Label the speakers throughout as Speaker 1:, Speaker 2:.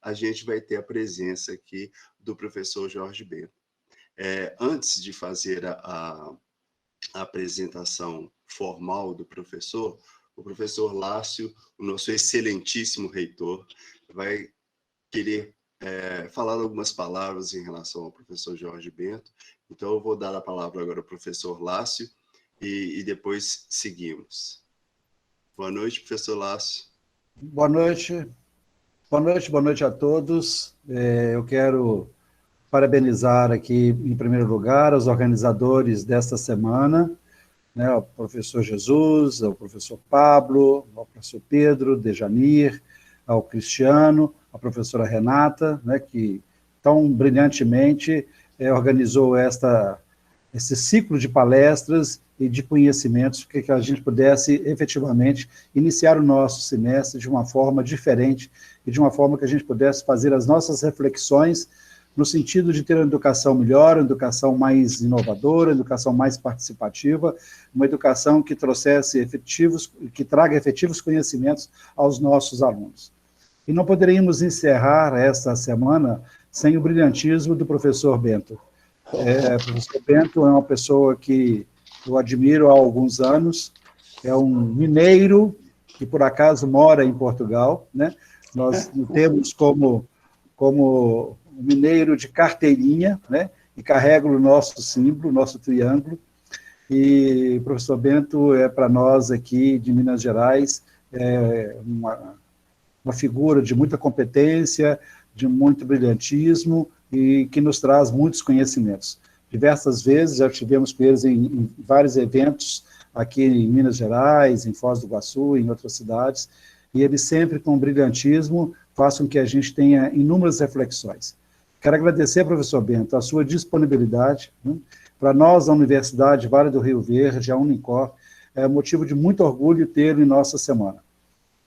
Speaker 1: a gente vai ter a presença aqui do professor Jorge Bento. Antes de fazer a apresentação formal do professor, o professor Lácio, o nosso excelentíssimo reitor, vai querer falar algumas palavras em relação ao professor Jorge Bento. Então, eu vou dar a palavra agora ao professor Lácio e depois seguimos. Boa noite, professor Lácio.
Speaker 2: Boa noite. Boa noite a todos. Eu quero parabenizar aqui, em primeiro lugar, os organizadores desta semana, né, o professor Jesus, o professor Pablo, o professor Pedro, Dejanir, ao Cristiano, a professora Renata, né, que tão brilhantemente organizou esse ciclo de palestras e de conhecimentos, para que a gente pudesse efetivamente iniciar o nosso semestre de uma forma diferente e de uma forma que a gente pudesse fazer as nossas reflexões no sentido de ter uma educação melhor, uma educação mais inovadora, uma educação mais participativa, uma educação que traga efetivos conhecimentos aos nossos alunos. E não poderíamos encerrar esta semana sem o brilhantismo do professor Bento. O professor Bento é uma pessoa que eu admiro há alguns anos, é um mineiro que, por acaso, mora em Portugal, né? Nós temos como mineiro de carteirinha, né? E carrega o nosso símbolo, o nosso triângulo. E o professor Bento é, para nós aqui de Minas Gerais, uma figura de muita competência, de muito brilhantismo e que nos traz muitos conhecimentos. Diversas vezes já tivemos com eles em vários eventos aqui em Minas Gerais, em Foz do Iguaçu, em outras cidades, e eles sempre com brilhantismo façam que a gente tenha inúmeras reflexões. Quero agradecer, professor Bento, a sua disponibilidade, né? Para nós, da Universidade Vale do Rio Verde, a Unicor, é motivo de muito orgulho tê-lo em nossa semana.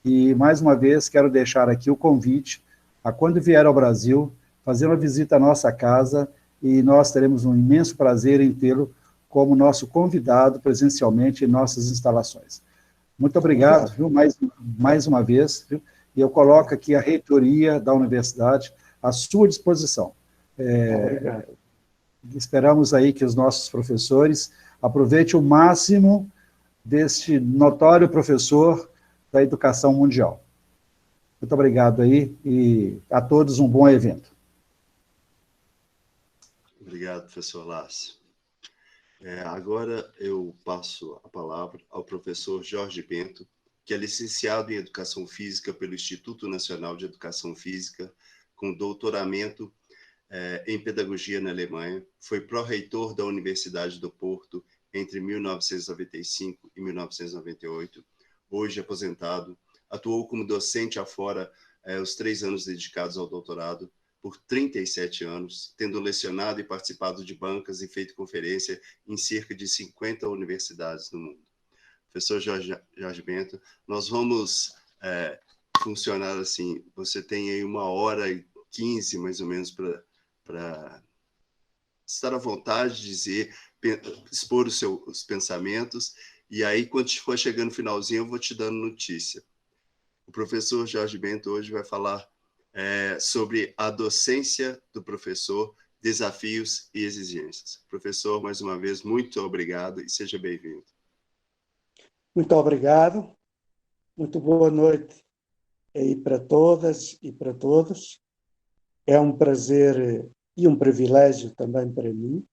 Speaker 2: E, mais uma vez, quero deixar aqui o convite a, quando vier ao Brasil, fazer uma visita à nossa casa, e nós teremos um imenso prazer em tê-lo como nosso convidado presencialmente em nossas instalações. Muito obrigado, viu, mais uma vez, viu? E eu coloco aqui a reitoria da universidade à sua disposição. Esperamos aí que os nossos professores aproveitem o máximo deste notório professor da educação mundial. Muito obrigado aí e a todos um bom evento.
Speaker 1: Obrigado, professor Lácio. Agora eu passo a palavra ao professor Jorge Bento, que é licenciado em Educação Física pelo Instituto Nacional de Educação Física, com doutoramento em Pedagogia na Alemanha, foi pró-reitor da Universidade do Porto entre 1995 e 1998, hoje aposentado, atuou como docente afora os 3 anos dedicados ao doutorado, por 37 anos, tendo lecionado e participado de bancas e feito conferência em cerca de 50 universidades no mundo. Professor Jorge Bento, nós vamos funcionar assim, você tem aí 1h15, mais ou menos, para estar à vontade de dizer, expor os seus pensamentos, e aí, quando for chegando no finalzinho, eu vou te dando notícia. O professor Jorge Bento hoje vai falar sobre a docência do professor, desafios e exigências. Professor, mais uma vez, muito obrigado e seja bem-vindo.
Speaker 3: Muito obrigado. Muito boa noite aí para todas e para todos. É um prazer e um privilégio também para mim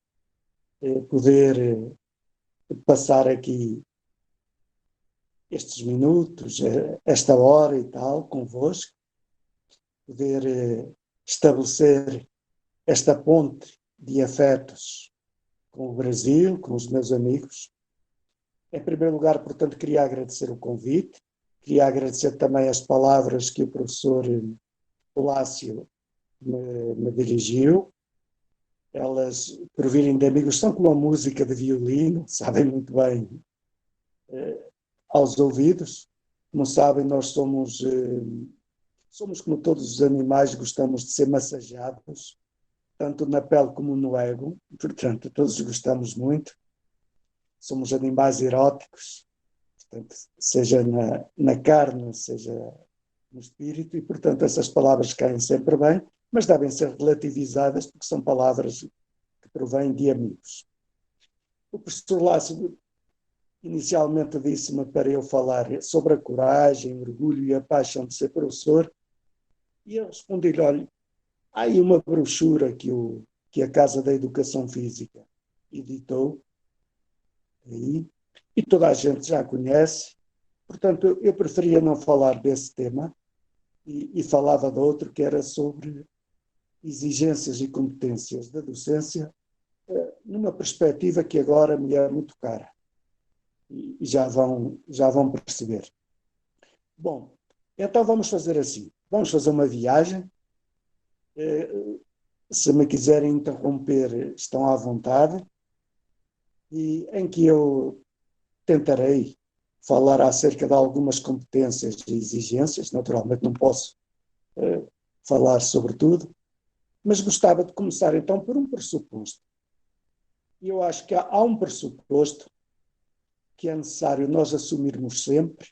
Speaker 3: poder passar aqui estes minutos, esta hora e tal, convosco, poder estabelecer esta ponte de afetos com o Brasil, com os meus amigos. Em primeiro lugar, portanto, queria agradecer o convite, queria agradecer também as palavras que o professor Lácio me dirigiu. Elas, por virem de amigos, são como a música de violino, sabem muito bem aos ouvidos. Como sabem, nós somos como todos os animais, gostamos de ser massageados, tanto na pele como no ego, portanto, todos gostamos muito. Somos animais eróticos, portanto, seja na carne, seja no espírito, e, portanto, essas palavras caem sempre bem, mas devem ser relativizadas, porque são palavras que provêm de amigos. O professor Lácio inicialmente disse-me para eu falar sobre a coragem, o orgulho e a paixão de ser professor, e eu respondi-lhe, olha, há aí uma brochura que a Casa da Educação Física editou, aí, e toda a gente já conhece, portanto eu preferia não falar desse tema e falava de outro, que era sobre exigências e competências da docência, numa perspectiva que agora me é muito cara, e já vão perceber. Bom, então vamos fazer assim, vamos fazer uma viagem, se me quiserem interromper, estão à vontade, e em que eu tentarei falar acerca de algumas competências e exigências. Naturalmente não posso falar sobre tudo, mas gostava de começar então por um pressuposto. E eu acho que há um pressuposto que é necessário nós assumirmos sempre,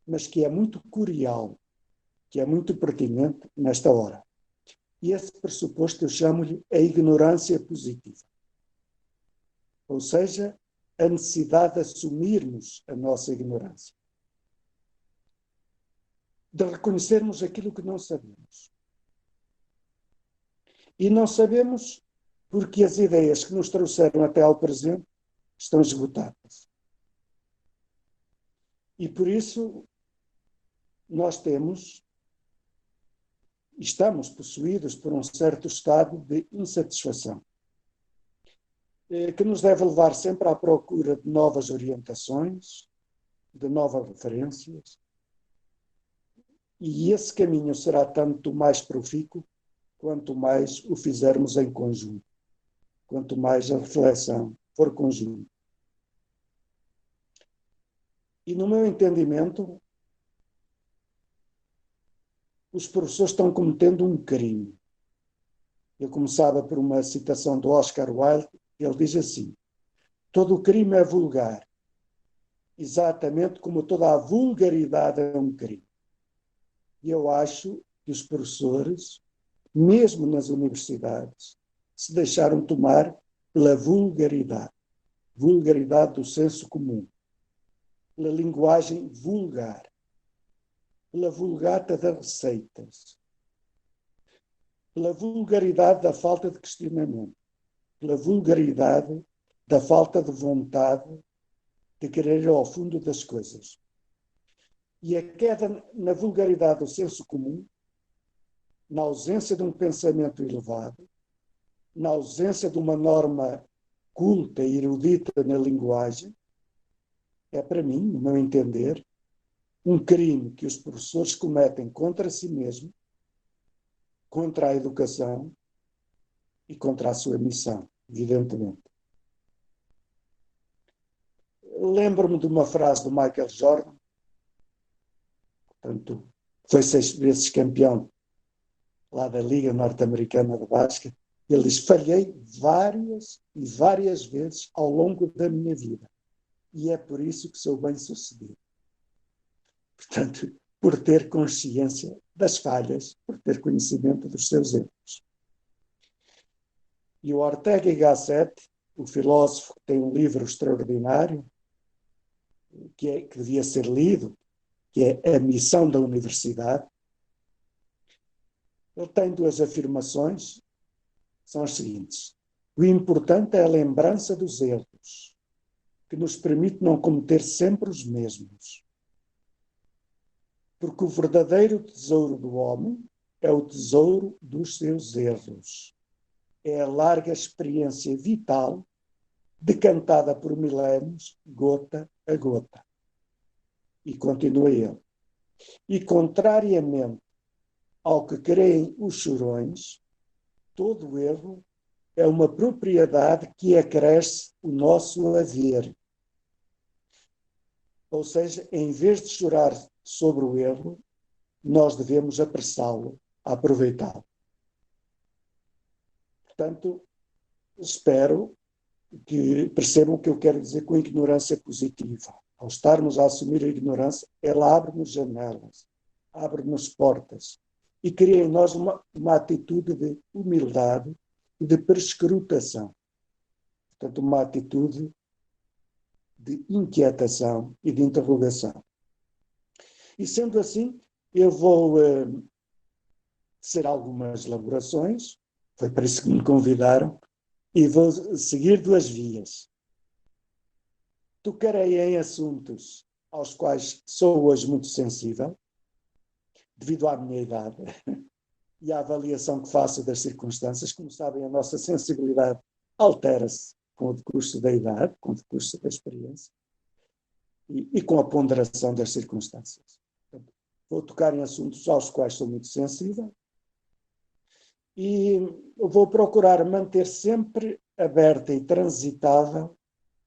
Speaker 3: mas que é muito curial, que é muito pertinente nesta hora. E esse pressuposto eu chamo-lhe a ignorância positiva. Ou seja, a necessidade de assumirmos a nossa ignorância. De reconhecermos aquilo que não sabemos. E não sabemos porque as ideias que nos trouxeram até ao presente estão esgotadas. E por isso nós estamos possuídos por um certo estado de insatisfação, que nos deve levar sempre à procura de novas orientações, de novas referências, e esse caminho será tanto mais profícuo quanto mais o fizermos em conjunto, quanto mais a reflexão for conjunta. E no meu entendimento, os professores estão cometendo um crime. Eu começava por uma citação do Oscar Wilde. Ele diz assim: todo o crime é vulgar, exatamente como toda a vulgaridade é um crime. E eu acho que os professores, mesmo nas universidades, se deixaram tomar pela vulgaridade do senso comum, pela linguagem vulgar, pela vulgata das receitas, pela vulgaridade da falta de questionamento, pela vulgaridade da falta de vontade de querer ir ao fundo das coisas. E a queda na vulgaridade do senso comum, na ausência de um pensamento elevado, na ausência de uma norma culta e erudita na linguagem, é, para mim, no meu entender, um crime que os professores cometem contra si mesmos, contra a educação e contra a sua missão, evidentemente. Lembro-me de uma frase do Michael Jordan, portanto, foi 6 vezes campeão lá da Liga Norte-Americana de Basquete. Ele diz: falhei várias e várias vezes ao longo da minha vida, e é por isso que sou bem-sucedido. Portanto, por ter consciência das falhas, por ter conhecimento dos seus erros. E o Ortega y Gasset, o filósofo que tem um livro extraordinário, que devia ser lido, que é A Missão da Universidade, ele tem 2 afirmações, são as seguintes: o importante é a lembrança dos erros, que nos permite não cometer sempre os mesmos. Porque o verdadeiro tesouro do homem é o tesouro dos seus erros. É a larga experiência vital, decantada por milénios, gota a gota. E continua ele: e contrariamente ao que creem os chorões, todo erro é uma propriedade que acresce o nosso haver. Ou seja, em vez de chorar sobre o erro, nós devemos apressá-lo, aproveitá-lo. Portanto, espero que percebam o que eu quero dizer com ignorância positiva. Ao estarmos a assumir a ignorância, ela abre-nos janelas, abre-nos portas e cria em nós uma atitude de humildade e de perscrutação. Portanto, uma atitude de inquietação e de interrogação. E sendo assim, eu vou fazer algumas elaborações, foi para isso que me convidaram, e vou seguir duas vias. Tocarei em assuntos aos quais sou hoje muito sensível, devido à minha idade e à avaliação que faço das circunstâncias. Como sabem, a nossa sensibilidade altera-se com o decurso da idade, com o decurso da experiência e com a ponderação das circunstâncias. Portanto, vou tocar em assuntos aos quais sou muito sensível e vou procurar manter sempre aberta e transitável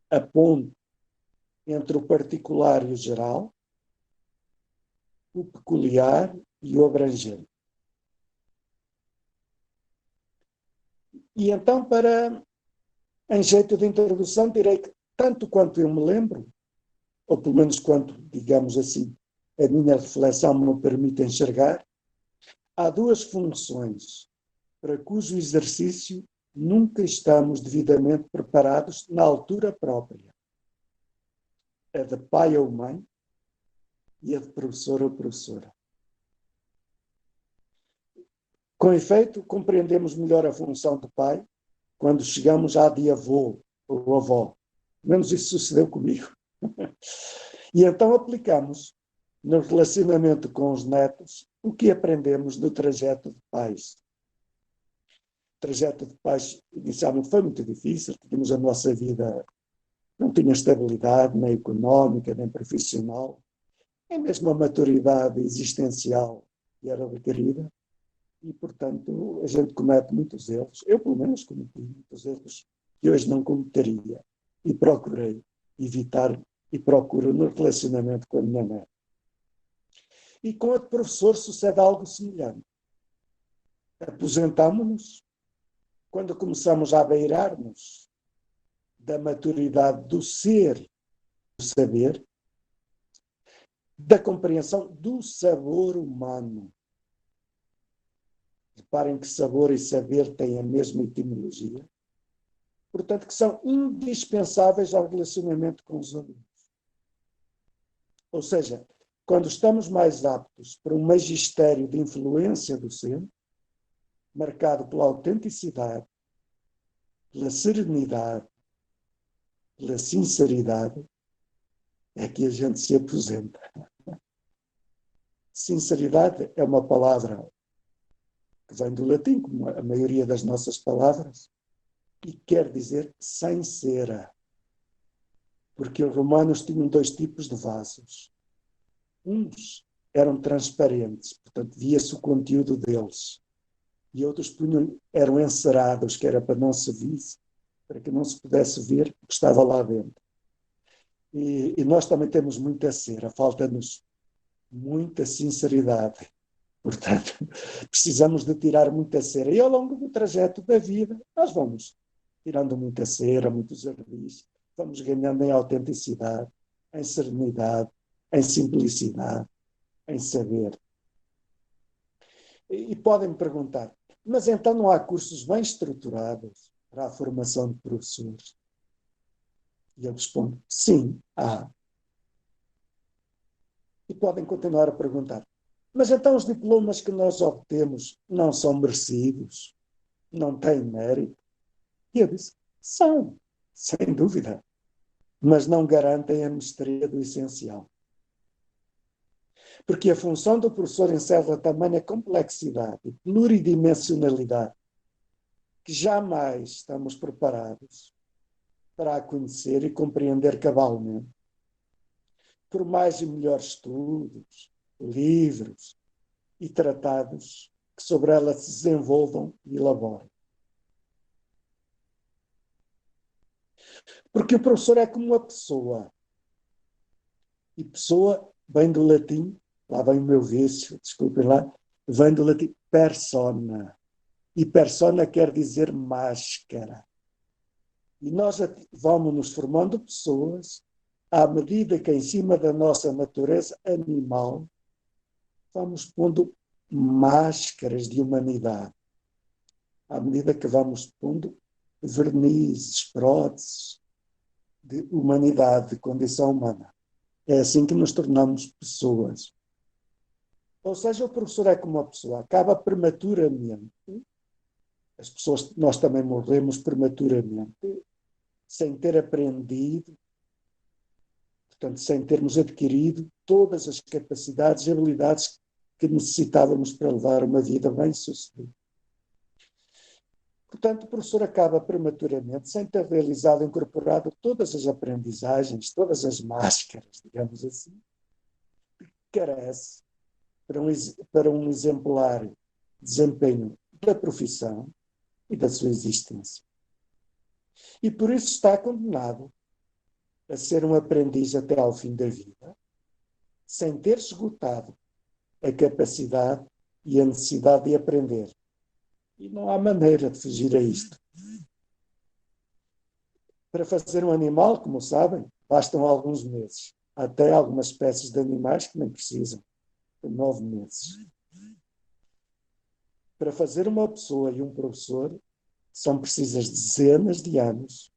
Speaker 3: a ponte entre o particular e o geral, o peculiar e o abrangente. E então, em jeito de introdução, direi que, tanto quanto eu me lembro, ou pelo menos quanto, digamos assim, a minha reflexão me permite enxergar, há duas funções para cujo exercício nunca estamos devidamente preparados na altura própria. A de pai ou mãe e a de professor ou professora. Com efeito, compreendemos melhor a função de pai quando chegamos à de avô ou avó. Pelo menos isso sucedeu comigo. E então aplicamos no relacionamento com os netos o que aprendemos no trajeto de pais. O trajeto de pais inicialmente foi muito difícil, tínhamos a nossa vida, não tinha estabilidade nem económica, nem profissional, nem mesmo a maturidade existencial que era requerida. E, portanto, a gente comete muitos erros. Eu, pelo menos, cometi muitos erros que hoje não cometeria. E procurei evitar e procuro no relacionamento com a minha mãe. E com a de professor sucede algo semelhante. Aposentámo-nos quando começamos a beirar-nos da maturidade do ser, do saber, da compreensão do sabor humano. Reparem que sabor e saber têm a mesma etimologia. Portanto, que são indispensáveis ao relacionamento com os alunos. Ou seja, quando estamos mais aptos para um magistério de influência do ser, marcado pela autenticidade, pela serenidade, pela sinceridade, é que a gente se aposenta. Sinceridade é uma palavra que vem do latim, como a maioria das nossas palavras, e quer dizer sem cera. Porque os romanos tinham dois tipos de vasos. Uns eram transparentes, portanto via-se o conteúdo deles. E outros eram encerados, que era para não se visse, para que não se pudesse ver o que estava lá dentro. E nós também temos muita cera, falta-nos muita sinceridade. Portanto, precisamos de tirar muita cera. E ao longo do trajeto da vida, nós vamos tirando muita cera, muitos ardis, vamos ganhando em autenticidade, em serenidade, em simplicidade, em saber. E podem me perguntar, mas então não há cursos bem estruturados para a formação de professores? E eu respondo, sim, há. E podem continuar a perguntar, mas então os diplomas que nós obtemos não são merecidos? Não têm mérito? E eu disse, são, sem dúvida, mas não garantem a mestria do essencial. Porque a função do professor encerra tamanha complexidade e pluridimensionalidade que jamais estamos preparados para a conhecer e compreender cabalmente. Por mais e melhores estudos, livros e tratados que sobre ela se desenvolvam e elaborem. Porque o professor é como uma pessoa. E pessoa vem do latim, lá vem o meu vício, desculpem lá, vem do latim persona. E persona quer dizer máscara. E nós vamos nos formando pessoas à medida que, em cima da nossa natureza animal, vamos pondo máscaras de humanidade, à medida que vamos pondo vernizes, próteses de humanidade, de condição humana. É assim que nos tornamos pessoas. Ou seja, o professor é como uma pessoa, acaba prematuramente. As pessoas, nós também morremos prematuramente, sem ter aprendido, portanto, sem termos adquirido todas as capacidades e habilidades que necessitávamos para levar uma vida bem-sucedida. Portanto, o professor acaba prematuramente, sem ter realizado, incorporado todas as aprendizagens, todas as máscaras, digamos assim, que carece para um exemplar desempenho da profissão e da sua existência. E por isso está condenado a ser um aprendiz até ao fim da vida, sem ter esgotado a capacidade e a necessidade de aprender. E não há maneira de fugir a isto. Para fazer um animal, como sabem, bastam alguns meses. Há até algumas espécies de animais que nem precisam de 9 meses. Para fazer uma pessoa e um professor, são precisas dezenas de anos,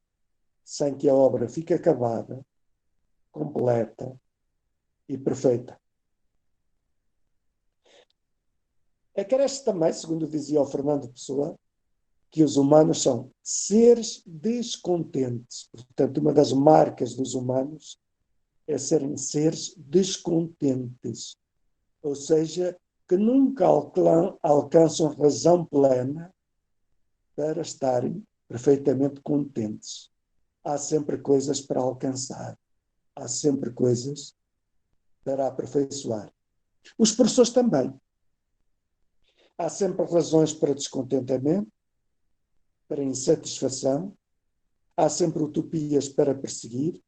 Speaker 3: sem que a obra fique acabada, completa e perfeita. Acresce também, segundo dizia o Fernando Pessoa, que os humanos são seres descontentes. Portanto, uma das marcas dos humanos é serem seres descontentes. Ou seja, que nunca alcançam razão plena para estarem perfeitamente contentes. Há sempre coisas para alcançar. Há sempre coisas para aperfeiçoar. Os professores também. Há sempre razões para descontentamento, para insatisfação, há sempre utopias para perseguir,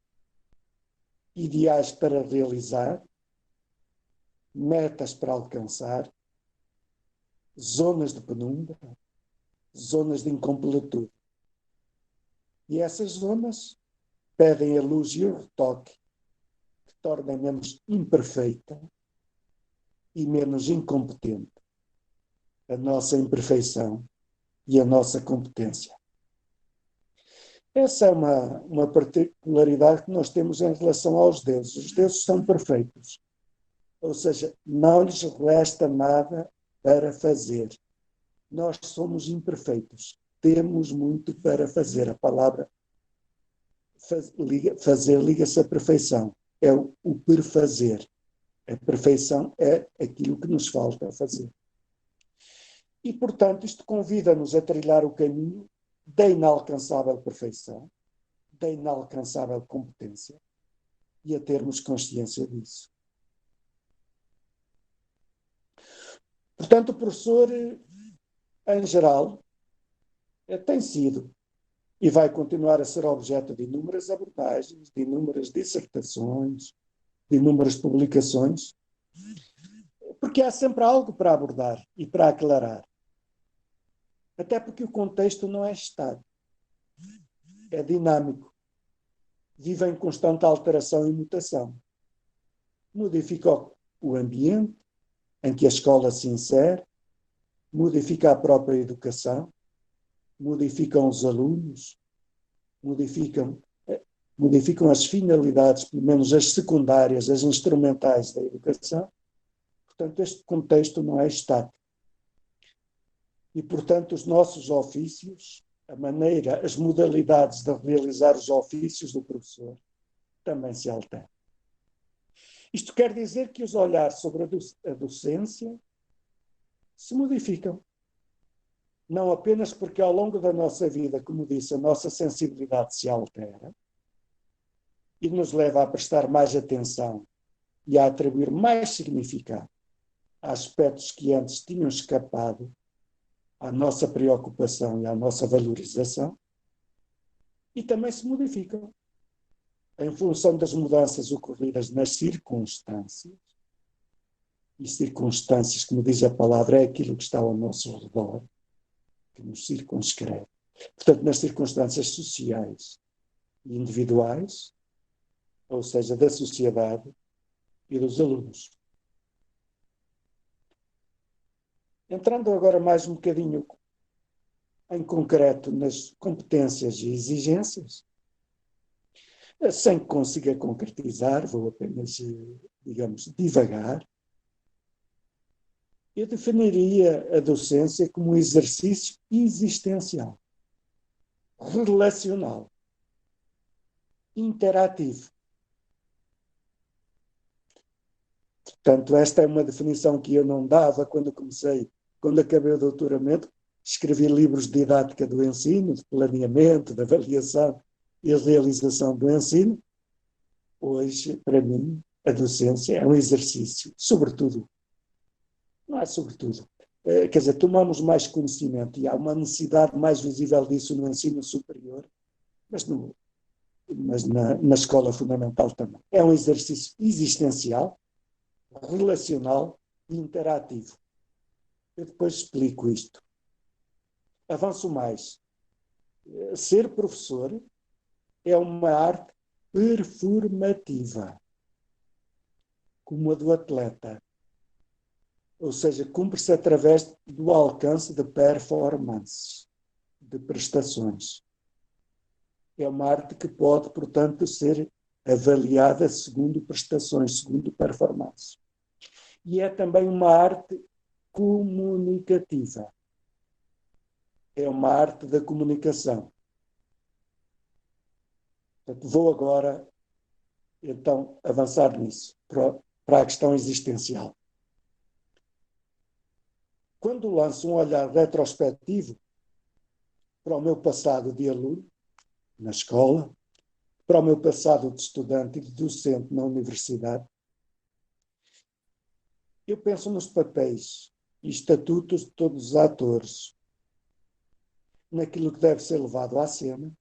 Speaker 3: ideais para realizar, metas para alcançar, zonas de penumbra, zonas de incompletude. E essas zonas pedem a luz e o retoque que tornem menos imperfeita e menos incompetente a nossa imperfeição e a nossa competência. Essa é uma particularidade que nós temos em relação aos deuses. Os deuses são perfeitos, ou seja, não lhes resta nada para fazer. Nós somos imperfeitos, temos muito para fazer. A palavra fazer liga-se à perfeição, é o perfazer. A perfeição é aquilo que nos falta fazer. E, portanto, isto convida-nos a trilhar o caminho da inalcançável perfeição, da inalcançável competência, e a termos consciência disso. Portanto, o professor, em geral, tem sido e vai continuar a ser objeto de inúmeras abordagens, de inúmeras dissertações, de inúmeras publicações, porque há sempre algo para abordar e para aclarar. Até porque o contexto não é estático, é dinâmico, vive em constante alteração e mutação. Modifica o ambiente em que a escola se insere, modifica a própria educação, modificam os alunos, modificam as finalidades, pelo menos as secundárias, as instrumentais da educação. Portanto, este contexto não é estático. E, portanto, os nossos ofícios, a maneira, as modalidades de realizar os ofícios do professor também se alteram. Isto quer dizer que os olhares sobre a docência se modificam. Não apenas porque ao longo da nossa vida, como disse, a nossa sensibilidade se altera e nos leva a prestar mais atenção e a atribuir mais significado a aspectos que antes tinham escapado à nossa preocupação e à nossa valorização, e também se modificam em função das mudanças ocorridas nas circunstâncias. E circunstâncias, como diz a palavra, é aquilo que está ao nosso redor, que nos circunscreve. Portanto, nas circunstâncias sociais e individuais, ou seja, da sociedade e dos alunos. Entrando agora mais um bocadinho em concreto nas competências e exigências, sem que consiga concretizar, vou apenas, digamos, divagar, eu definiria a docência como um exercício existencial, relacional, interativo. Portanto, esta é uma definição que eu não dava quando acabei o doutoramento, escrevi livros de didática do ensino, de planeamento, de avaliação e realização do ensino. Hoje, para mim, a docência é um exercício, sobretudo, não é sobretudo, quer dizer, tomamos mais conhecimento e há uma necessidade mais visível disso no ensino superior, mas na escola fundamental também. É um exercício existencial, relacional e interativo. Eu depois explico isto. Avanço mais. Ser professor é uma arte performativa, como a do atleta. Ou seja, cumpre-se através do alcance de performances, de prestações. É uma arte que pode, portanto, ser avaliada segundo prestações, segundo performances. E é também uma arte comunicativa. É uma arte da comunicação. Portanto, vou agora, então, avançar nisso, para a questão existencial. Quando lanço um olhar retrospectivo para o meu passado de aluno, na escola, para o meu passado de estudante e de docente na universidade, eu penso nos papéis e estatutos de todos os atores, naquilo que deve ser levado à cena,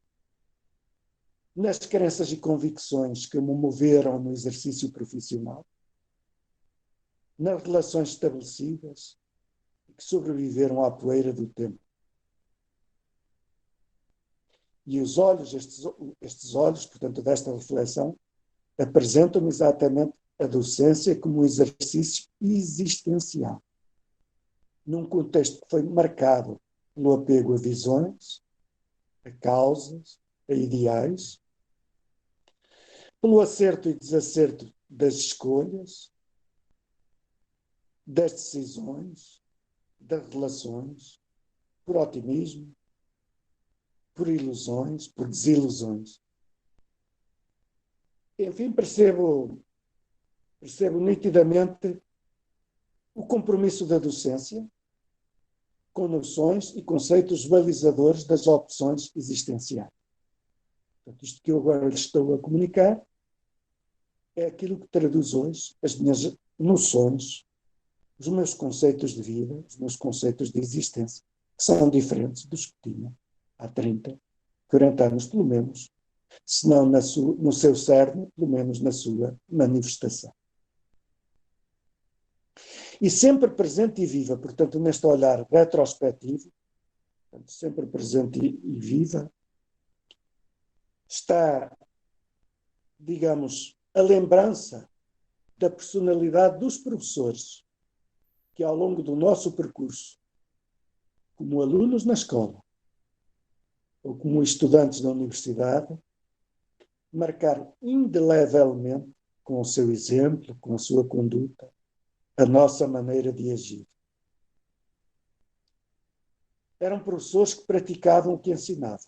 Speaker 3: nas crenças e convicções que me moveram no exercício profissional, nas relações estabelecidas e que sobreviveram à poeira do tempo. E os olhos, estes olhos, portanto, desta reflexão, apresentam-me exatamente a docência como um exercício existencial, num contexto que foi marcado pelo apego a visões, a causas, a ideais, pelo acerto e desacerto das escolhas, das decisões, das relações, por otimismo, por ilusões, por desilusões. Enfim, percebo nitidamente o compromisso da docência com noções e conceitos balizadores das opções existenciais. Portanto, isto que eu agora lhes estou a comunicar é aquilo que traduz hoje as minhas noções, os meus conceitos de vida, os meus conceitos de existência, que são diferentes dos que tinha há 30, 40 anos, pelo menos, se não no seu cerne, pelo menos na sua manifestação. E sempre presente e viva, portanto, neste olhar retrospectivo, portanto, sempre presente e viva, está, digamos, a lembrança da personalidade dos professores que, ao longo do nosso percurso, como alunos na escola ou como estudantes da universidade, marcaram indelevelmente, com o seu exemplo, com a sua conduta, a nossa maneira de agir. Eram professores que praticavam o que ensinavam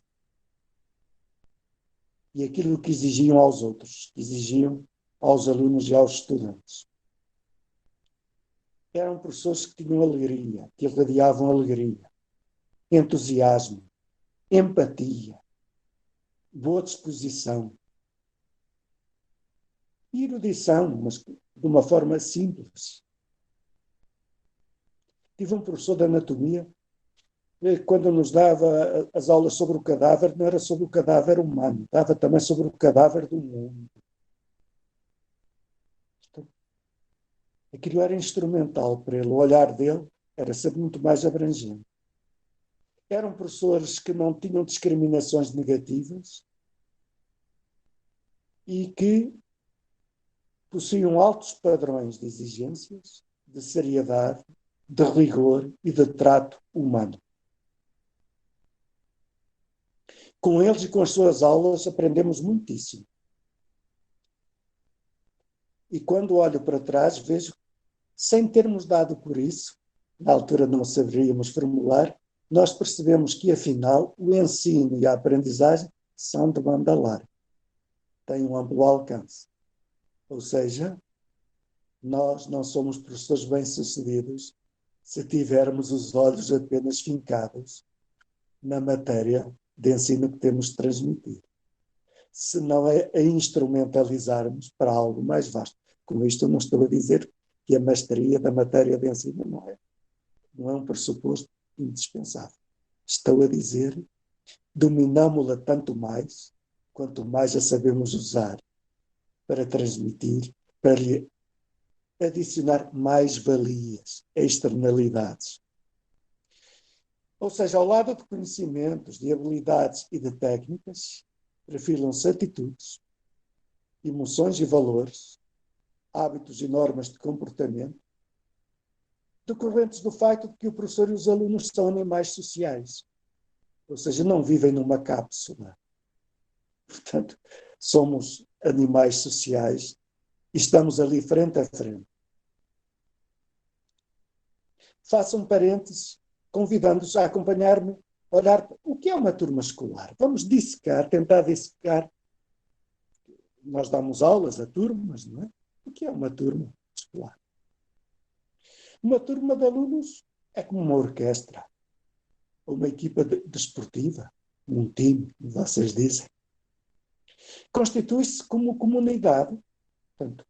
Speaker 3: e aquilo que exigiam aos outros, que exigiam aos alunos e aos estudantes. Eram professores que tinham alegria, que irradiavam alegria, entusiasmo, empatia, boa disposição, erudição, mas de uma forma simples. Tive um professor de anatomia que, quando nos dava as aulas sobre o cadáver, não era sobre o cadáver humano, dava também sobre o cadáver do mundo. Aquilo era instrumental para ele, o olhar dele era sempre muito mais abrangente. Eram professores que não tinham discriminações negativas e que possuíam altos padrões de exigências, de seriedade, de rigor e de trato humano. Com eles e com as suas aulas aprendemos muitíssimo. E quando olho para trás, vejo, sem termos dado por isso, na altura não saberíamos formular, nós percebemos que, afinal, o ensino e a aprendizagem são de banda larga, têm um amplo alcance. Ou seja, nós não somos professores bem-sucedidos se tivermos os olhos apenas fincados na matéria de ensino que temos de transmitir. Se não é a instrumentalizarmos para algo mais vasto. Com isto eu não estou a dizer que a maestria da matéria de ensino não é um pressuposto indispensável. Estou a dizer, dominámo-la tanto mais, quanto mais a sabemos usar para transmitir, para lhe adicionar mais valias, externalidades. Ou seja, ao lado de conhecimentos, de habilidades e de técnicas, perfilam-se atitudes, emoções e valores, hábitos e normas de comportamento, decorrentes do facto de que o professor e os alunos são animais sociais. Ou seja, não vivem numa cápsula. Portanto, somos animais sociais e estamos ali frente a frente. Faço um parênteses, convidando-os a acompanhar-me, a olhar o que é uma turma escolar. Vamos dissecar, tentar dissecar. Nós damos aulas a turmas, não é? O que é uma turma escolar? Uma turma de alunos é como uma orquestra, ou uma equipa desportiva, um time, como vocês dizem. Constitui-se como comunidade, portanto,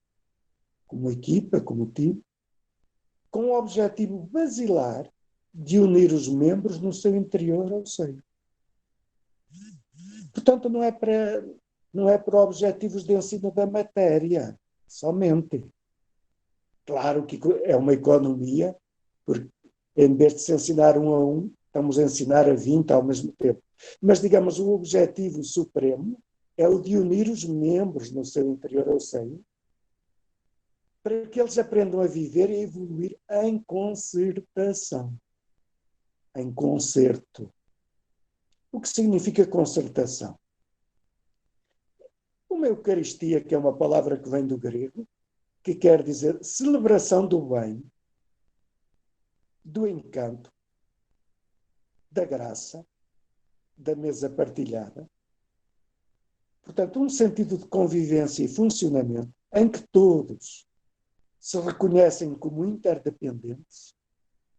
Speaker 3: como equipa, como time, com o objetivo basilar de unir os membros no seu interior ao seio. Portanto, não é para objetivos de ensino da matéria, somente. Claro que é uma economia, porque em vez de se ensinar um a um, estamos a ensinar a 20 ao mesmo tempo. Mas, digamos, o objetivo supremo é o de unir os membros no seu interior ao seio, para que eles aprendam a viver e a evoluir em concertação. Em concerto. O que significa concertação? Uma Eucaristia, que é uma palavra que vem do grego, que quer dizer celebração do bem, do encanto, da graça, da mesa partilhada. Portanto, um sentido de convivência e funcionamento em que todos se reconhecem como interdependentes,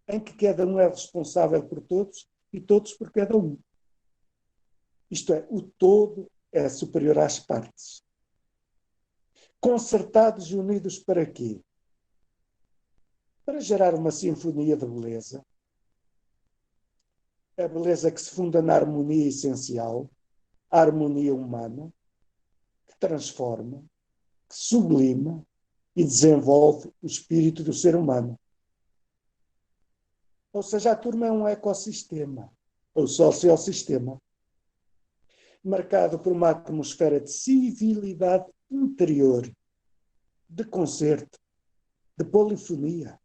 Speaker 3: em que cada um é responsável por todos e todos por cada um. Isto é, o todo é superior às partes. Concertados e unidos para quê? Para gerar uma sinfonia de beleza. A beleza que se funda na harmonia essencial, a harmonia humana, que transforma, que sublima e desenvolve o espírito do ser humano. Ou seja, a turma é um ecossistema, ou sociossistema, marcado por uma atmosfera de civilidade interior, de concerto, de polifonia.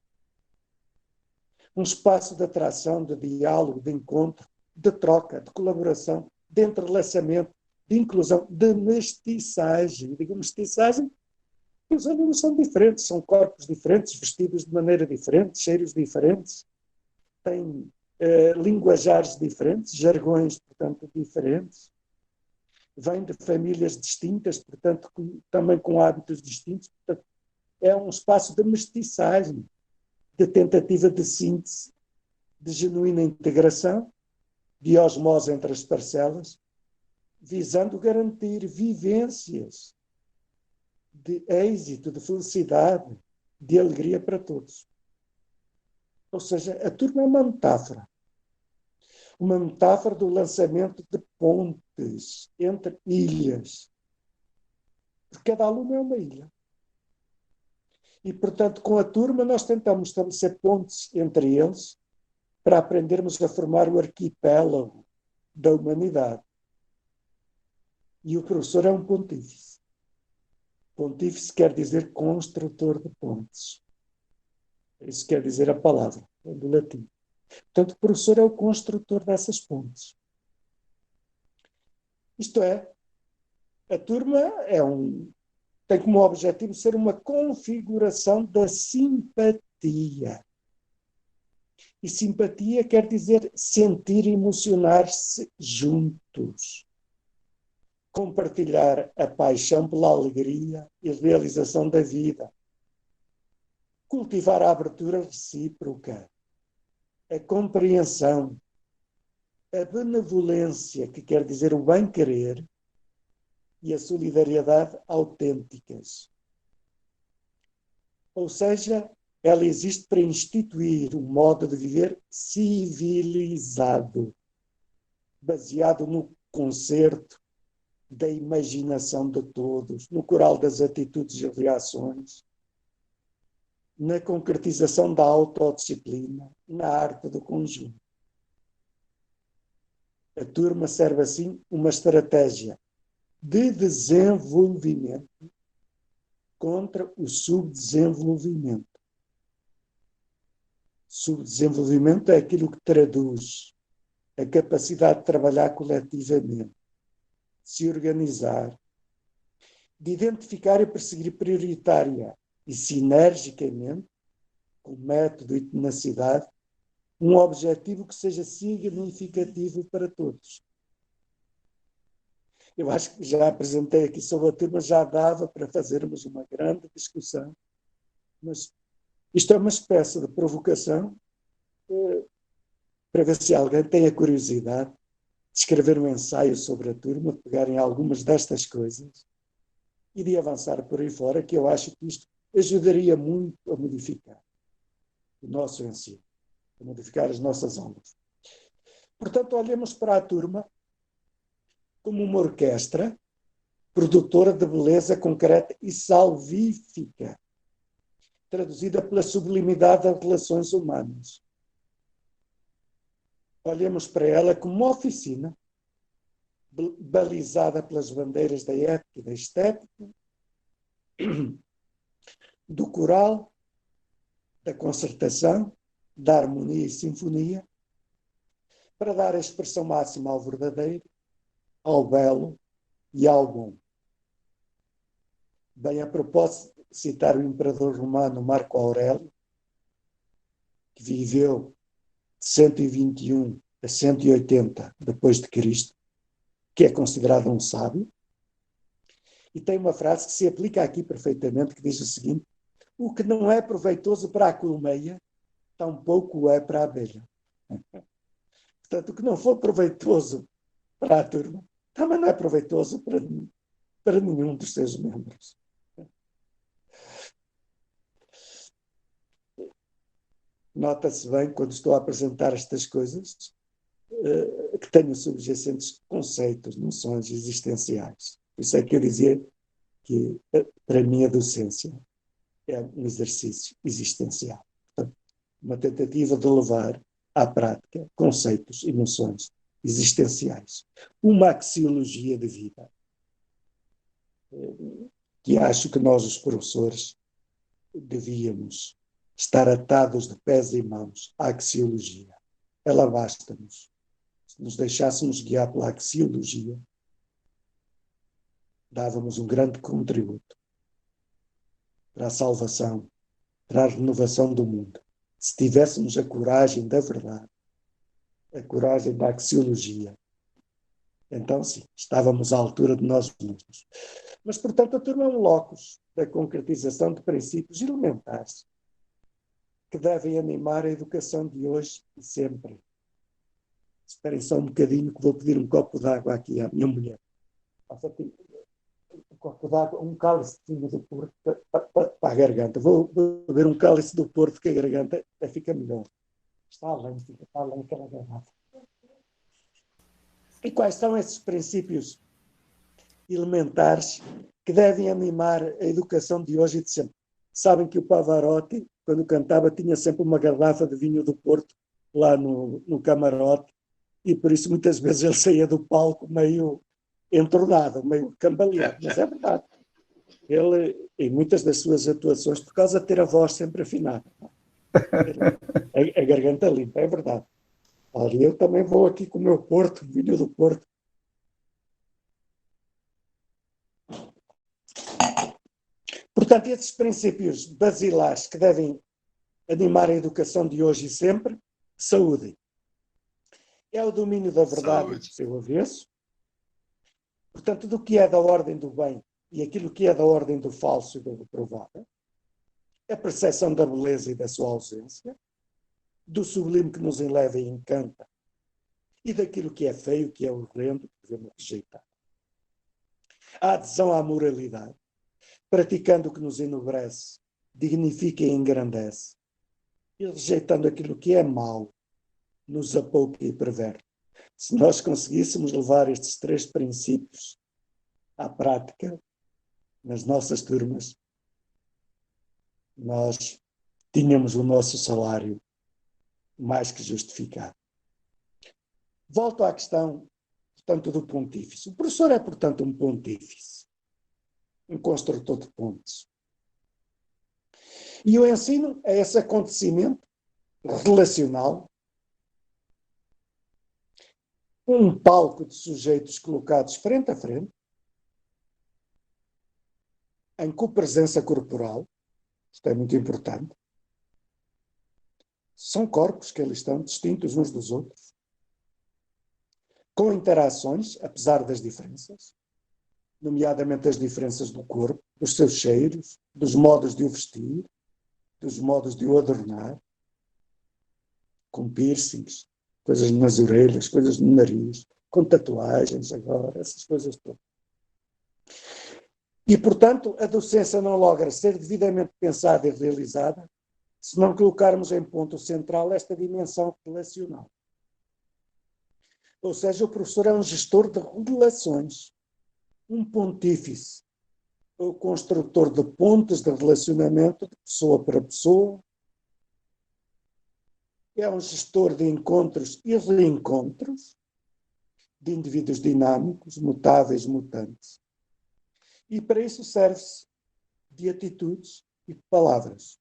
Speaker 3: Um espaço de atração, de diálogo, de encontro, de troca, de colaboração, de entrelaçamento, de inclusão, de mestiçagem. Digo mestiçagem, porque os alunos são diferentes, são corpos diferentes, vestidos de maneira diferente, cheiros diferentes, têm linguajares diferentes, jargões, portanto, diferentes. Vêm de famílias distintas, portanto, também com hábitos distintos. Portanto, é um espaço de mestiçagem, de tentativa de síntese, de genuína integração, de osmose entre as parcelas, visando garantir vivências de êxito, de felicidade, de alegria para todos. Ou seja, a turma é uma metáfora do lançamento de pontes entre ilhas. Porque cada aluno é uma ilha. E, portanto, com a turma nós tentamos estabelecer pontes entre eles para aprendermos a formar o arquipélago da humanidade. E o professor é um pontífice. Pontífice quer dizer construtor de pontes. Isso quer dizer a palavra. do latim. Portanto, o professor é o construtor dessas pontes. Isto é, a turma tem como objetivo ser uma configuração da simpatia. E simpatia quer dizer sentir e emocionar-se juntos. Compartilhar a paixão pela alegria e realização da vida. Cultivar a abertura recíproca, a compreensão, a benevolência, que quer dizer o bem-querer, e a solidariedade autênticas. Ou seja, ela existe para instituir um modo de viver civilizado, baseado no concerto da imaginação de todos, no coral das atitudes e reações, na concretização da autodisciplina, na arte do conjunto. A turma serve assim uma estratégia de desenvolvimento contra o subdesenvolvimento. Subdesenvolvimento é aquilo que traduz a capacidade de trabalhar coletivamente, se organizar, de identificar e perseguir prioritária e sinergicamente, com método e tenacidade, um objetivo que seja significativo para todos. Eu acho que já apresentei aqui sobre a turma, já dava para fazermos uma grande discussão, mas isto é uma espécie de provocação para ver se alguém tem a curiosidade de escrever um ensaio sobre a turma, de pegarem algumas destas coisas e de avançar por aí fora, que eu acho que isto ajudaria muito a modificar o nosso ensino, a modificar as nossas aulas. Portanto, olhemos para a turma como uma orquestra produtora de beleza concreta e salvífica, traduzida pela sublimidade das relações humanas. Olhemos para ela como uma oficina, balizada pelas bandeiras da ética e da estética, do coral, da concertação, da harmonia e sinfonia, para dar a expressão máxima ao verdadeiro, ao belo e ao bom. Bem, a propósito, citar o imperador romano Marco Aurélio, que viveu de 121 a 180 depois de Cristo, que é considerado um sábio, e tem uma frase que se aplica aqui perfeitamente, que diz o seguinte: o que não é proveitoso para a colmeia, tampouco é para a abelha. Portanto, o que não for proveitoso para a turma, também não é proveitoso para nenhum dos seus membros. Nota-se bem, quando estou a apresentar estas coisas, que tenho subjacentes conceitos, noções existenciais. Por isso é que eu dizia que, para mim, a docência é um exercício existencial. Portanto, uma tentativa de levar à prática conceitos e noções existenciais. Uma axiologia de vida, que acho que nós, os professores, devíamos estar atados de pés e mãos à axiologia. Ela basta-nos. Se nos deixássemos guiar pela axiologia, dávamos um grande contributo para a salvação, para a renovação do mundo. Se tivéssemos a coragem da verdade, a coragem da axiologia, então sim, estávamos à altura de nós mesmos. Mas, portanto, a turma é um locus da concretização de princípios elementares que devem animar a educação de hoje e sempre. Esperem só um bocadinho que vou pedir um copo de água aqui à minha mulher. Um copo de água, um cálice de vinho do Porto para a garganta. Vou beber um cálice do Porto que a garganta fica melhor. Está além aquela garrafa. E quais são esses princípios elementares que devem animar a educação de hoje e de sempre? Sabem que o Pavarotti, quando cantava, tinha sempre uma garrafa de vinho do Porto lá no camarote, e por isso muitas vezes ele saía do palco meio entornado, meio cambaleado, mas é verdade. Ele, em muitas das suas atuações, por causa de ter a voz sempre afinada, A garganta limpa, é verdade. Olha, eu também vou aqui com o meu Porto, vinho do Porto. Portanto, esses princípios basilares que devem animar a educação de hoje e sempre: saúde. É o domínio da verdade
Speaker 1: Saúde.
Speaker 3: do seu avesso. Portanto, do que é da ordem do bem e aquilo que é da ordem do falso e do reprovado. A percepção da beleza e da sua ausência. Do sublime que nos eleva e encanta. E daquilo que é feio, que é horrendo, que devemos rejeitar. A adesão à moralidade, praticando o que nos enobrece, dignifica e engrandece, e rejeitando aquilo que é mau, nos apouca e perverte. Se nós conseguíssemos levar estes 3 princípios à prática, nas nossas turmas, nós tínhamos o nosso salário mais que justificado. Volto à questão, portanto, do pontífice. O professor é, portanto, um pontífice, um construtor de pontes. E o ensino é esse acontecimento relacional, um palco de sujeitos colocados frente a frente, em copresença corporal, isto é muito importante. São corpos que ali estão distintos uns dos outros, com interações, apesar das diferenças, nomeadamente as diferenças do corpo, dos seus cheiros, dos modos de o vestir, dos modos de o adornar, com piercings, coisas nas orelhas, coisas no nariz, com tatuagens agora, essas coisas todas. E, portanto, a docência não logra ser devidamente pensada e realizada se não colocarmos em ponto central esta dimensão relacional. Ou seja, o professor é um gestor de relações, um pontífice, o construtor de pontes de relacionamento de pessoa para pessoa, é um gestor de encontros e reencontros, de indivíduos dinâmicos, mutáveis, mutantes. E para isso serve-se de atitudes e de palavras.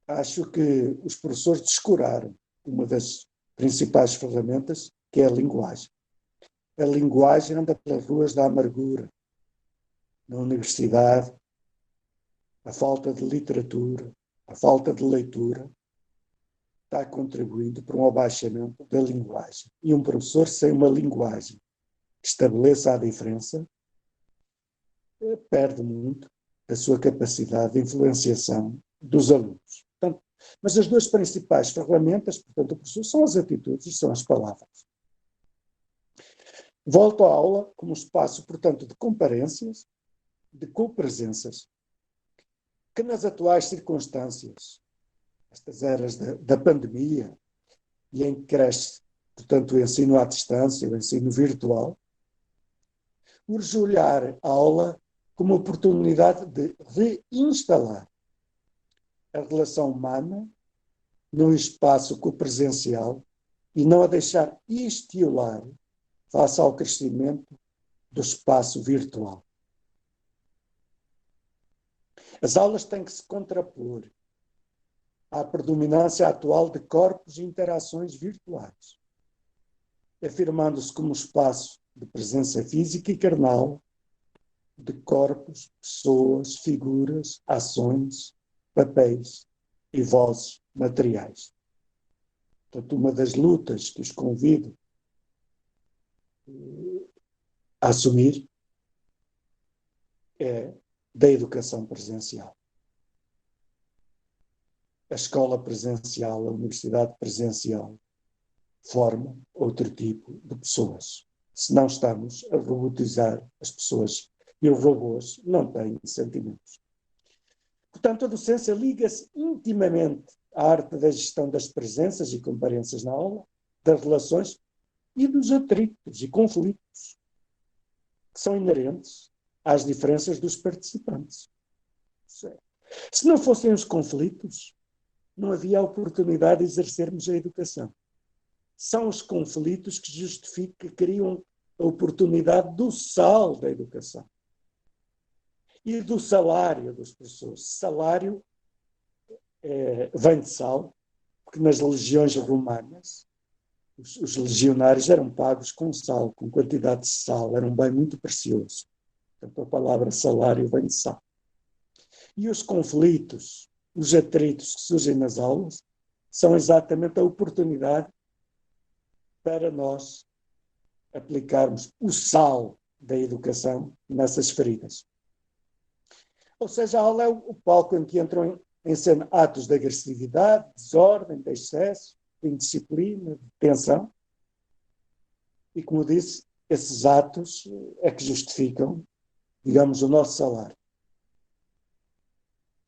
Speaker 3: Acho que os professores descuraram uma das principais ferramentas, que é a linguagem. A linguagem anda pelas ruas da amargura. Na universidade, a falta de literatura, a falta de leitura, está contribuindo para um abaixamento da linguagem. E um professor sem uma linguagem que estabeleça a diferença perde muito a sua capacidade de influenciação dos alunos. Portanto, mas as 2 principais ferramentas, portanto, do professor, são as atitudes e são as palavras. Volto à aula como espaço, portanto, de comparências, de copresenças, que nas atuais circunstâncias, estas eras da pandemia, e em que cresce, portanto, o ensino à distância, o ensino virtual, urge olhar a aula como oportunidade de reinstalar a relação humana no espaço copresencial e não a deixar estiolar face ao crescimento do espaço virtual. As aulas têm que se contrapor à predominância atual de corpos e interações virtuais, afirmando-se como espaço de presença física e carnal de corpos, pessoas, figuras, ações, papéis e vozes materiais. Portanto, uma das lutas que os convido a assumir é da educação presencial. A escola presencial, a universidade presencial, forma outro tipo de pessoas. Se não estamos a robotizar as pessoas, e os robôs não têm sentimentos. Portanto, a docência liga-se intimamente à arte da gestão das presenças e comparências na aula, das relações e dos atritos e conflitos que são inerentes às diferenças dos participantes. Se não fossem os conflitos, não havia a oportunidade de exercermos a educação. São os conflitos que justificam, que criam a oportunidade do sal da educação. e do salário dos professores. Salário vem de sal, porque nas legiões romanas os legionários eram pagos com sal, com quantidade de sal, era um bem muito precioso. Portanto, a palavra salário vem de sal. E os conflitos, os atritos que surgem nas aulas, são exatamente a oportunidade para nós aplicarmos o sal da educação nessas feridas. Ou seja, a aula é o palco em que entram em cena atos de agressividade, desordem, de excesso, de indisciplina, de tensão. E, como disse, esses atos é que justificam, digamos, o nosso salário.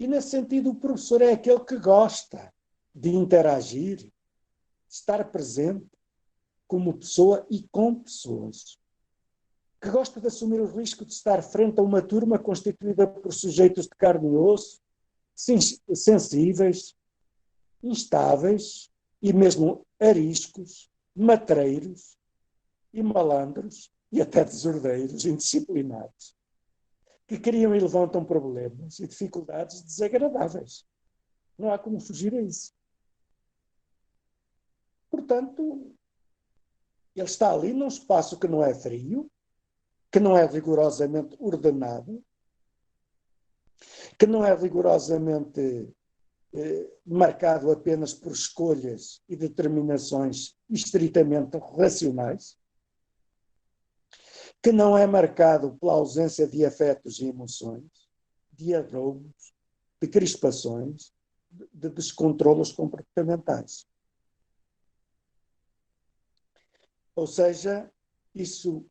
Speaker 3: E, nesse sentido, o professor é aquele que gosta de interagir, de estar presente como pessoa e com pessoas. Que gosta de assumir o risco de estar frente a uma turma constituída por sujeitos de carne e osso, sensíveis, instáveis e mesmo ariscos, matreiros e malandros e até desordeiros, indisciplinados, que criam e levantam problemas e dificuldades desagradáveis. Não há como fugir a isso. Portanto, ele está ali num espaço que não é frio, que não é rigorosamente ordenado, que não é rigorosamente marcado apenas por escolhas e determinações estritamente racionais, que não é marcado pela ausência de afetos e emoções, de arroubos, de crispações, de descontrolos comportamentais. Ou seja, isso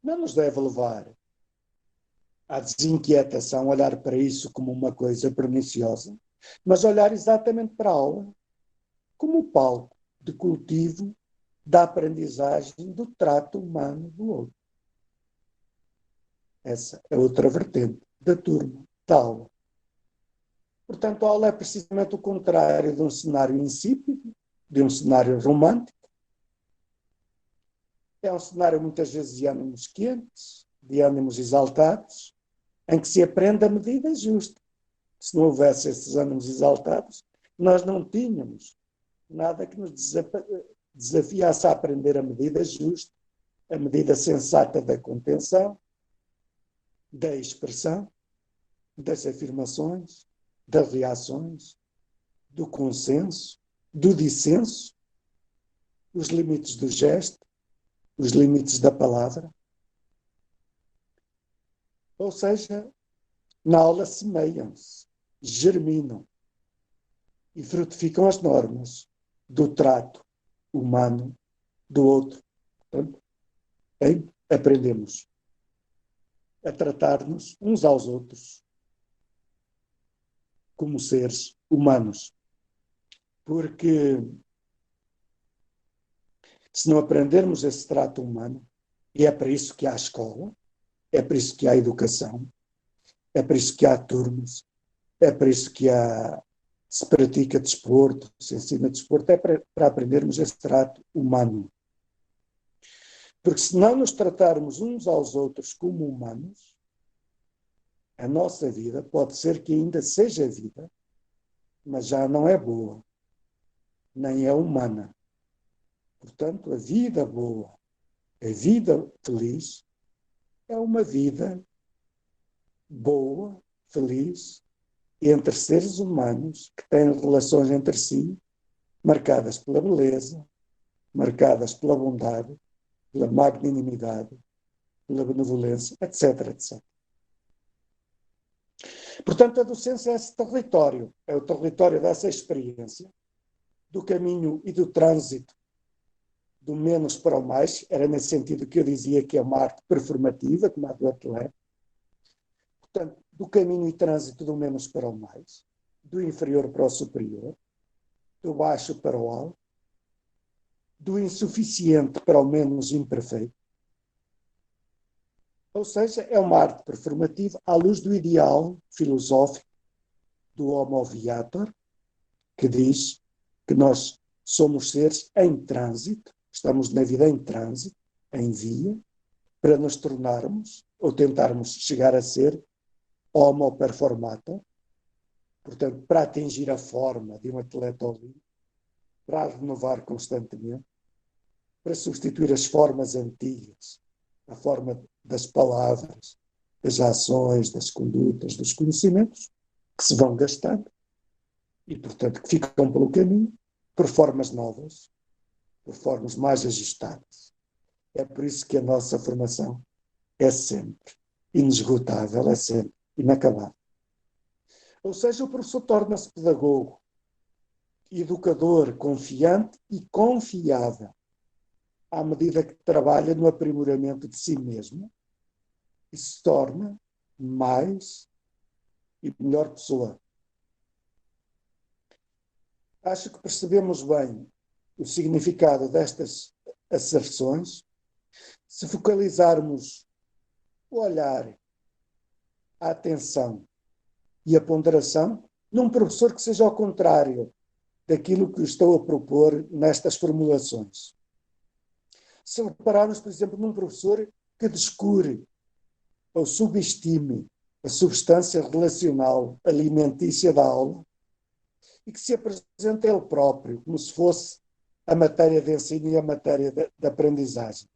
Speaker 3: não nos deve levar à desinquietação, olhar para isso como uma coisa perniciosa, mas olhar exatamente para a aula como palco de cultivo da aprendizagem do trato humano do outro. Essa é outra vertente da turma, da aula. Portanto, a aula é precisamente o contrário de um cenário insípido, de um cenário romântico. É um cenário muitas vezes de ânimos quentes, de ânimos exaltados, em que se aprende a medida justa. Se não houvesse esses ânimos exaltados, nós não tínhamos nada que nos desafiasse a aprender a medida justa, a medida sensata da contenção, da expressão, das afirmações, das reações, do consenso, do dissenso, os limites do gesto, os limites da palavra. Ou seja, na aula semeiam-se, germinam e frutificam as normas do trato humano do outro. Portanto, aprendemos a tratar-nos uns aos outros como seres humanos. Porque se não aprendermos esse trato humano, e é para isso que há a escola, é para isso que há a educação, é para isso que há turmas, é para isso que se pratica desporto, se ensina desporto, é para aprendermos esse trato humano. Porque se não nos tratarmos uns aos outros como humanos, a nossa vida pode ser que ainda seja vida, mas já não é boa, nem é humana. Portanto, a vida boa, a vida feliz, é uma vida boa, feliz, entre seres humanos que têm relações entre si marcadas pela beleza, marcadas pela bondade, pela magnanimidade, pela benevolência, etc, etc. Portanto, a docência é esse território, é o território dessa experiência, do caminho e do trânsito do menos para o mais, era nesse sentido que eu dizia que é uma arte performativa, como a do atleta. Portanto, do caminho e trânsito do menos para o mais, do inferior para o superior, do baixo para o alto, do insuficiente para o menos imperfeito. Ou seja, é uma arte performativa à luz do ideal filosófico do Homo Viator, que diz que nós somos seres em trânsito, estamos na vida em trânsito, em via, para nos tornarmos ou tentarmos chegar a ser homo performata, portanto, para atingir a forma de um atleta olímpico, para renovar constantemente, para substituir as formas antigas, a forma das palavras, das ações, das condutas, dos conhecimentos, que se vão gastando e, portanto, que ficam pelo caminho por formas novas, por formas mais ajustadas. É por isso que a nossa formação é sempre inesgotável, é sempre inacabável. Ou seja, o professor torna-se pedagogo, educador confiante e confiável, à medida que trabalha no aprimoramento de si mesmo e se torna mais e melhor pessoa. Acho que percebemos bem o significado destas asserções se focalizarmos o olhar, a atenção e a ponderação num professor que seja ao contrário daquilo que estou a propor nestas formulações. Se repararmos, por exemplo, num professor que descure ou subestime a substância relacional alimentícia da aula e que se apresente ele próprio como se fosse a matéria de ensino e a matéria de aprendizagem.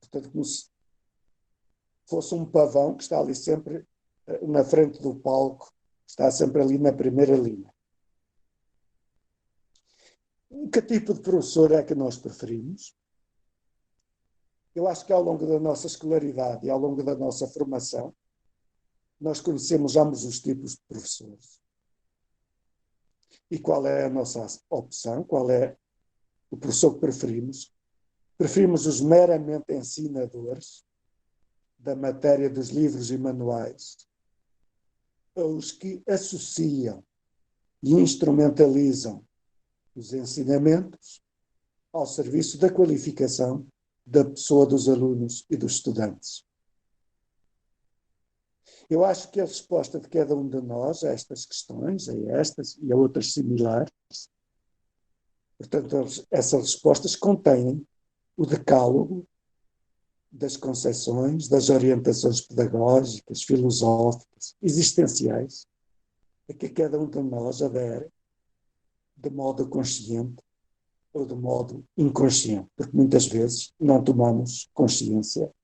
Speaker 3: Portanto, como se fosse um pavão que está ali sempre na frente do palco, está sempre ali na primeira linha. Que tipo de professor é que nós preferimos? Eu acho que ao longo da nossa escolaridade e ao longo da nossa formação, nós conhecemos ambos os tipos de professores. E qual é a nossa opção? Qual é o professor que preferimos? Preferimos os meramente ensinadores da matéria dos livros e manuais, ou os que associam e instrumentalizam os ensinamentos ao serviço da qualificação da pessoa dos alunos e dos estudantes. Eu acho que a resposta de cada um de nós a estas questões, a estas e a outras similares, portanto, essas respostas contêm o decálogo das concepções, das orientações pedagógicas, filosóficas, existenciais, a que cada um de nós adere de modo consciente ou de modo inconsciente, porque muitas vezes não tomamos consciência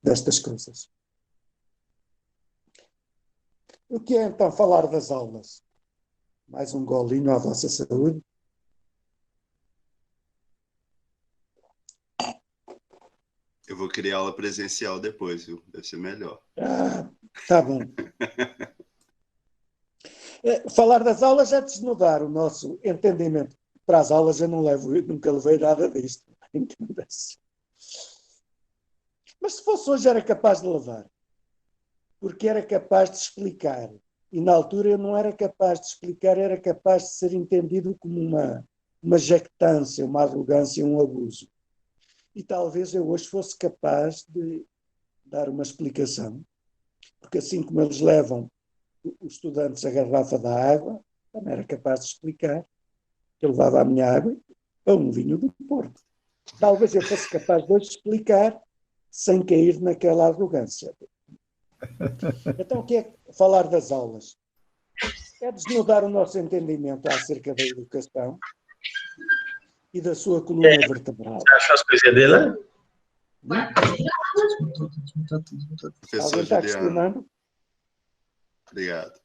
Speaker 3: destas coisas. O que é então falar das aulas? Mais um golinho à vossa saúde.
Speaker 1: Eu vou criar aula presencial depois, viu? Deve ser melhor.
Speaker 3: Tá bom. Falar das aulas é desnudar o nosso entendimento. Para as aulas eu nunca levei nada disto. Entenda-se. Mas se fosse hoje era capaz de levar. Porque era capaz de explicar. E na altura eu não era capaz de explicar, era capaz de ser entendido como uma jactância, uma arrogância, um abuso. E talvez eu hoje fosse capaz de dar uma explicação. Porque assim como eles levam os estudantes a garrafa da água, também era capaz de explicar que eu levava a minha água a um vinho do Porto. Talvez eu fosse capaz de hoje explicar sem cair naquela arrogância. Então, o que é falar das aulas? É desnudar o nosso entendimento acerca da educação e da sua coluna vertebral.
Speaker 4: Você achou as coisinhas dele?
Speaker 3: Alguém está questionando?
Speaker 1: Obrigado.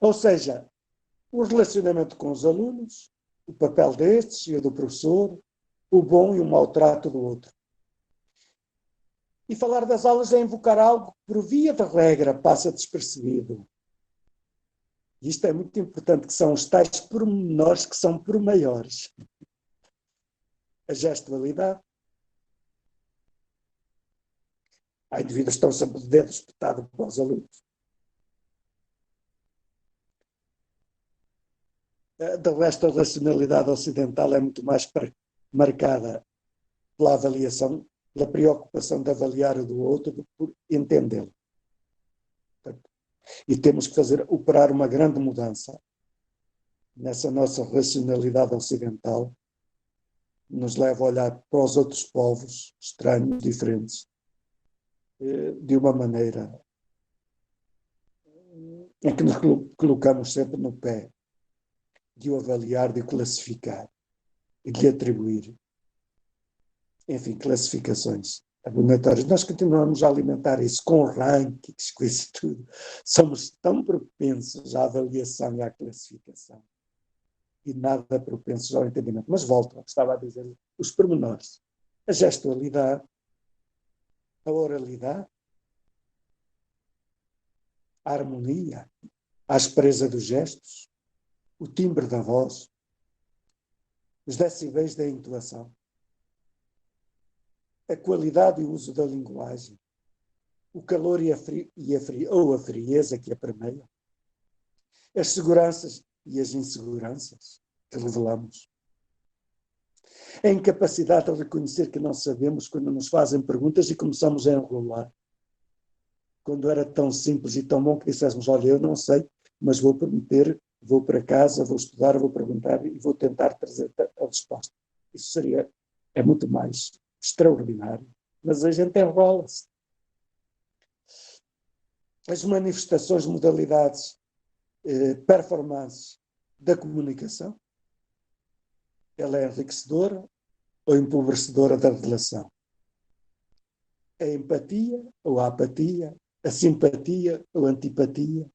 Speaker 3: Ou seja, o relacionamento com os alunos, o papel destes e o do professor, o bom e o mau trato do outro. E falar das aulas é invocar algo que, por via de regra, passa despercebido. E isto é muito importante, que são os tais pormenores que são por maiores. A gestualidade. Há indivíduos que estão sempre de dedo espetado para os alunos. De resto, a racionalidade ocidental é muito mais marcada pela avaliação, pela preocupação de avaliar o do outro do que por entendê-lo. E temos que operar uma grande mudança nessa nossa racionalidade ocidental, que nos leva a olhar para os outros povos estranhos, diferentes, de uma maneira em que nos colocamos sempre no pé de o avaliar, de o classificar e de lhe atribuir, enfim, classificações abonatórias. Nós continuamos a alimentar isso com rankings, com isso tudo. Somos tão propensos à avaliação e à classificação e nada propensos ao entendimento. Mas volto ao que estava a dizer, os pormenores, a gestualidade, a oralidade, a harmonia, a aspereza dos gestos, o timbre da voz, os decibéis da entoação, a qualidade e o uso da linguagem, o calor e a frieza que a permeia, as seguranças e as inseguranças que revelamos, a incapacidade de reconhecer que não sabemos quando nos fazem perguntas e começamos a enrolar. Quando era tão simples e tão bom que dissessemos, olha, eu não sei, mas vou prometer, vou para casa, vou estudar, vou perguntar e vou tentar trazer a resposta. Isso é muito mais extraordinário, mas a gente enrola-se. As manifestações, modalidades, performances da comunicação, ela é enriquecedora ou empobrecedora da relação? A empatia ou a apatia, a simpatia ou a antipatia,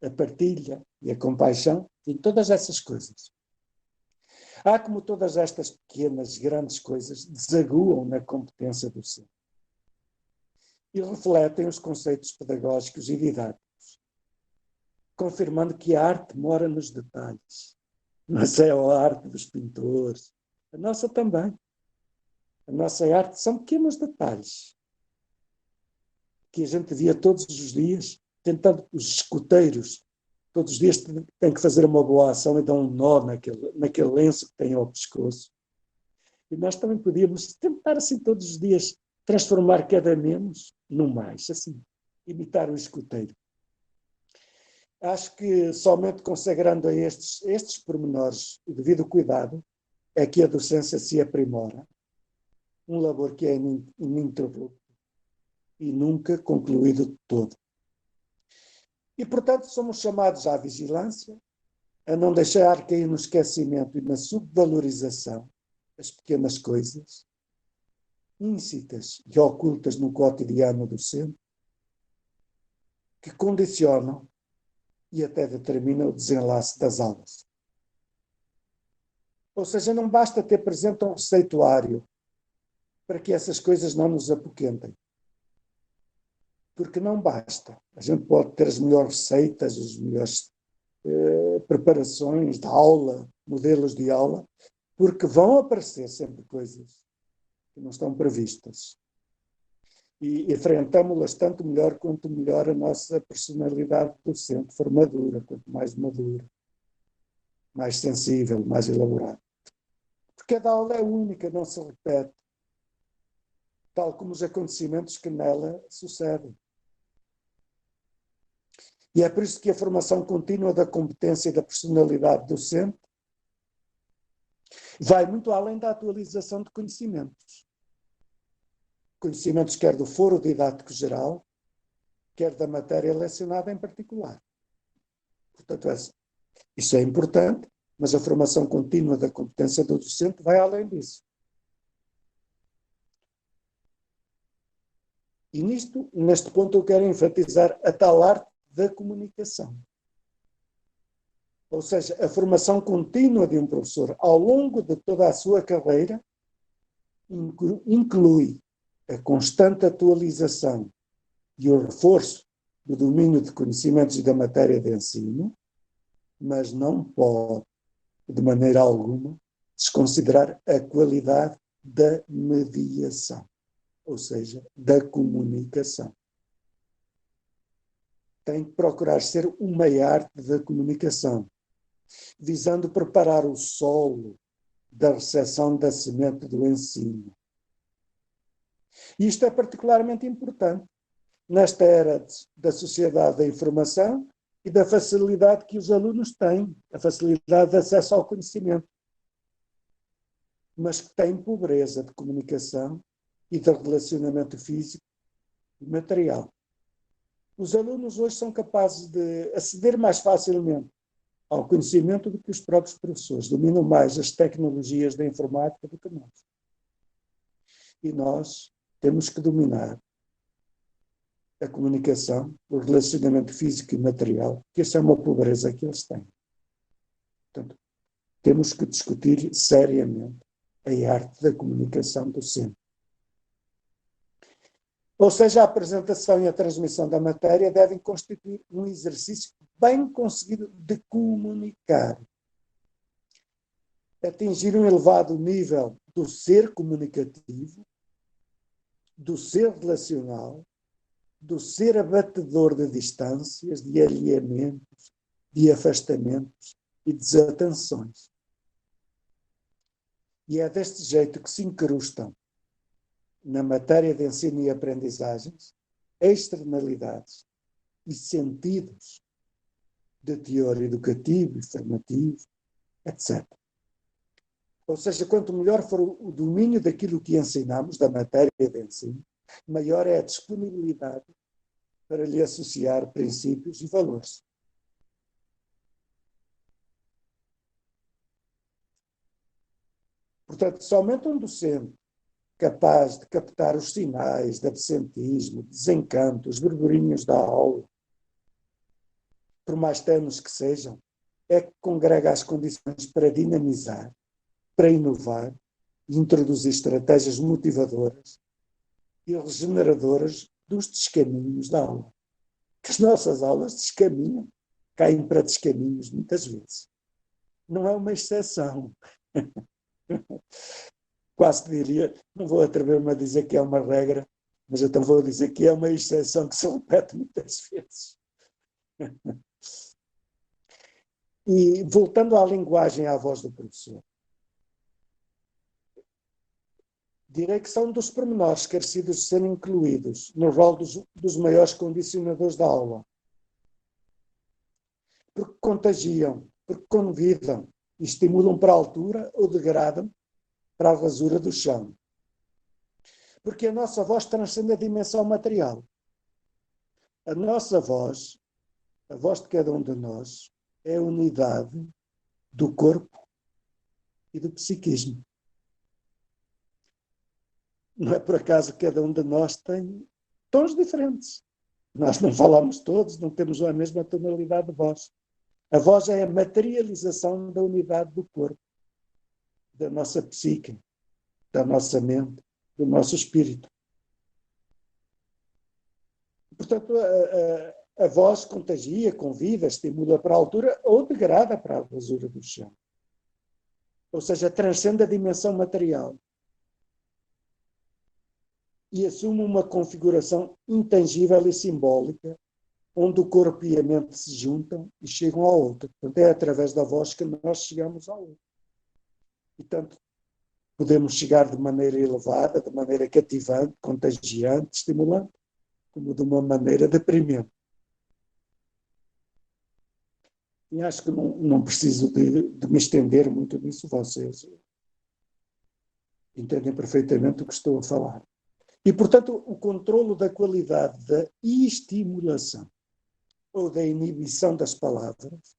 Speaker 3: a partilha e a compaixão, em todas essas coisas. Há como todas estas pequenas, grandes coisas desaguam na competência do ser e refletem os conceitos pedagógicos e didáticos, confirmando que a arte mora nos detalhes. Mas é a arte dos pintores, a nossa também. A nossa arte são pequenos detalhes que a gente via todos os dias, tentando, os escuteiros, todos os dias têm que fazer uma boa ação e dão um nó naquele lenço que têm ao pescoço. E nós também podíamos tentar, assim, todos os dias, transformar cada menos no mais, assim, imitar o escuteiro. Acho que somente consagrando a estes pormenores o devido cuidado é que a docência se aprimora. Um labor que é ininterrupto e nunca concluído de todo. E, portanto, somos chamados à vigilância, a não deixar cair no esquecimento e na subvalorização as pequenas coisas, íncitas e ocultas no cotidiano docente, que condicionam e até determinam o desenlace das aulas. Ou seja, não basta ter presente um receituário para que essas coisas não nos apoquentem. Porque não basta. A gente pode ter as melhores receitas, as melhores preparações de aula, modelos de aula, porque vão aparecer sempre coisas que não estão previstas. E enfrentamos-las tanto melhor quanto melhor a nossa personalidade docente, formadora, quanto mais madura, mais sensível, mais elaborada. Porque cada aula é única, não se repete, tal como os acontecimentos que nela sucedem. E é por isso que a formação contínua da competência e da personalidade docente vai muito além da atualização de conhecimentos. Conhecimentos quer do foro didático geral, quer da matéria lecionada em particular. Portanto, isso é importante, mas a formação contínua da competência do docente vai além disso. E neste ponto, eu quero enfatizar a tal arte da comunicação. Ou seja, a formação contínua de um professor ao longo de toda a sua carreira inclui a constante atualização e o reforço do domínio de conhecimentos e da matéria de ensino, mas não pode, de maneira alguma, desconsiderar a qualidade da mediação, ou seja, da comunicação. Tem que procurar ser uma arte da comunicação, visando preparar o solo da recepção da semente do ensino. E isto é particularmente importante nesta era da sociedade da informação e da facilidade que os alunos têm, a facilidade de acesso ao conhecimento, mas que têm pobreza de comunicação e de relacionamento físico e material. Os alunos hoje são capazes de aceder mais facilmente ao conhecimento do que os próprios professores. Dominam mais as tecnologias da informática do que nós. E nós temos que dominar a comunicação, o relacionamento físico e material, que essa é uma pobreza que eles têm. Portanto, temos que discutir seriamente a arte da comunicação docente. Ou seja, a apresentação e a transmissão da matéria devem constituir um exercício bem conseguido de comunicar. Atingir um elevado nível do ser comunicativo, do ser relacional, do ser abatedor de distâncias, de alinhamentos, de afastamentos e desatenções. E é deste jeito que se incrustam na matéria de ensino e aprendizagens externalidades e sentidos de teor educativo e formativo, etc. Ou seja, quanto melhor for o domínio daquilo que ensinamos, da matéria de ensino, maior é a disponibilidade para lhe associar princípios e valores. Portanto, somente um docente capaz de captar os sinais de absentismo, desencanto, os burburinhos da aula, por mais tenos que sejam, é que congrega as condições para dinamizar, para inovar e introduzir estratégias motivadoras e regeneradoras dos descaminhos da aula. Que as nossas aulas descaminham, caem para descaminhos muitas vezes. Não é uma exceção. Quase diria, não vou atrever-me a dizer que é uma regra, mas então vou dizer que é uma exceção que se repete muitas vezes. E voltando à linguagem, à voz do professor, direi que são dos pormenores carecidos de serem incluídos no rol dos maiores condicionadores da aula. Porque contagiam, porque convidam, e estimulam para a altura ou degradam para a rasura do chão. Porque a nossa voz transcende a dimensão material. A nossa voz, a voz de cada um de nós, é a unidade do corpo e do psiquismo. Não é por acaso que cada um de nós tem tons diferentes. Nós não falamos todos, não temos a mesma tonalidade de voz. A voz é a materialização da unidade do corpo, da nossa psique, da nossa mente, do nosso espírito. Portanto, a voz contagia, convida, estimula para a altura ou degrada para a rasura do chão. Ou seja, transcende a dimensão material e assume uma configuração intangível e simbólica, onde o corpo e a mente se juntam e chegam ao outro. Portanto, é através da voz que nós chegamos ao outro. E, tanto podemos chegar de maneira elevada, de maneira cativante, contagiante, estimulante, como de uma maneira deprimente. E acho que não preciso de me estender muito nisso, vocês entendem perfeitamente o que estou a falar. E, portanto, o controlo da qualidade da estimulação ou da inibição das palavras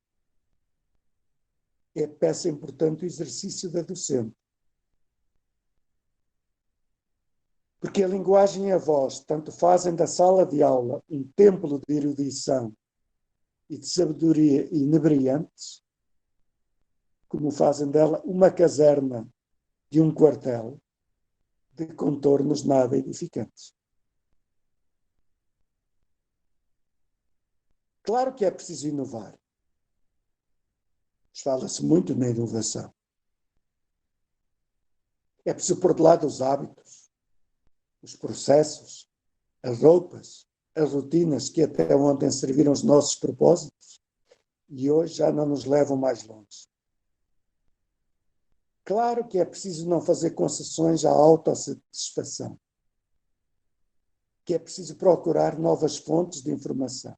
Speaker 3: é peça importante do exercício da docente. Porque a linguagem e a voz tanto fazem da sala de aula um templo de erudição e de sabedoria inebriantes, como fazem dela uma caserna de um quartel de contornos nada edificantes. Claro que é preciso inovar. Fala-se muito na inovação. É preciso pôr de lado os hábitos, os processos, as roupas, as rotinas que até ontem serviram os nossos propósitos e hoje já não nos levam mais longe. Claro que é preciso não fazer concessões à autossatisfação, que é preciso procurar novas fontes de informação,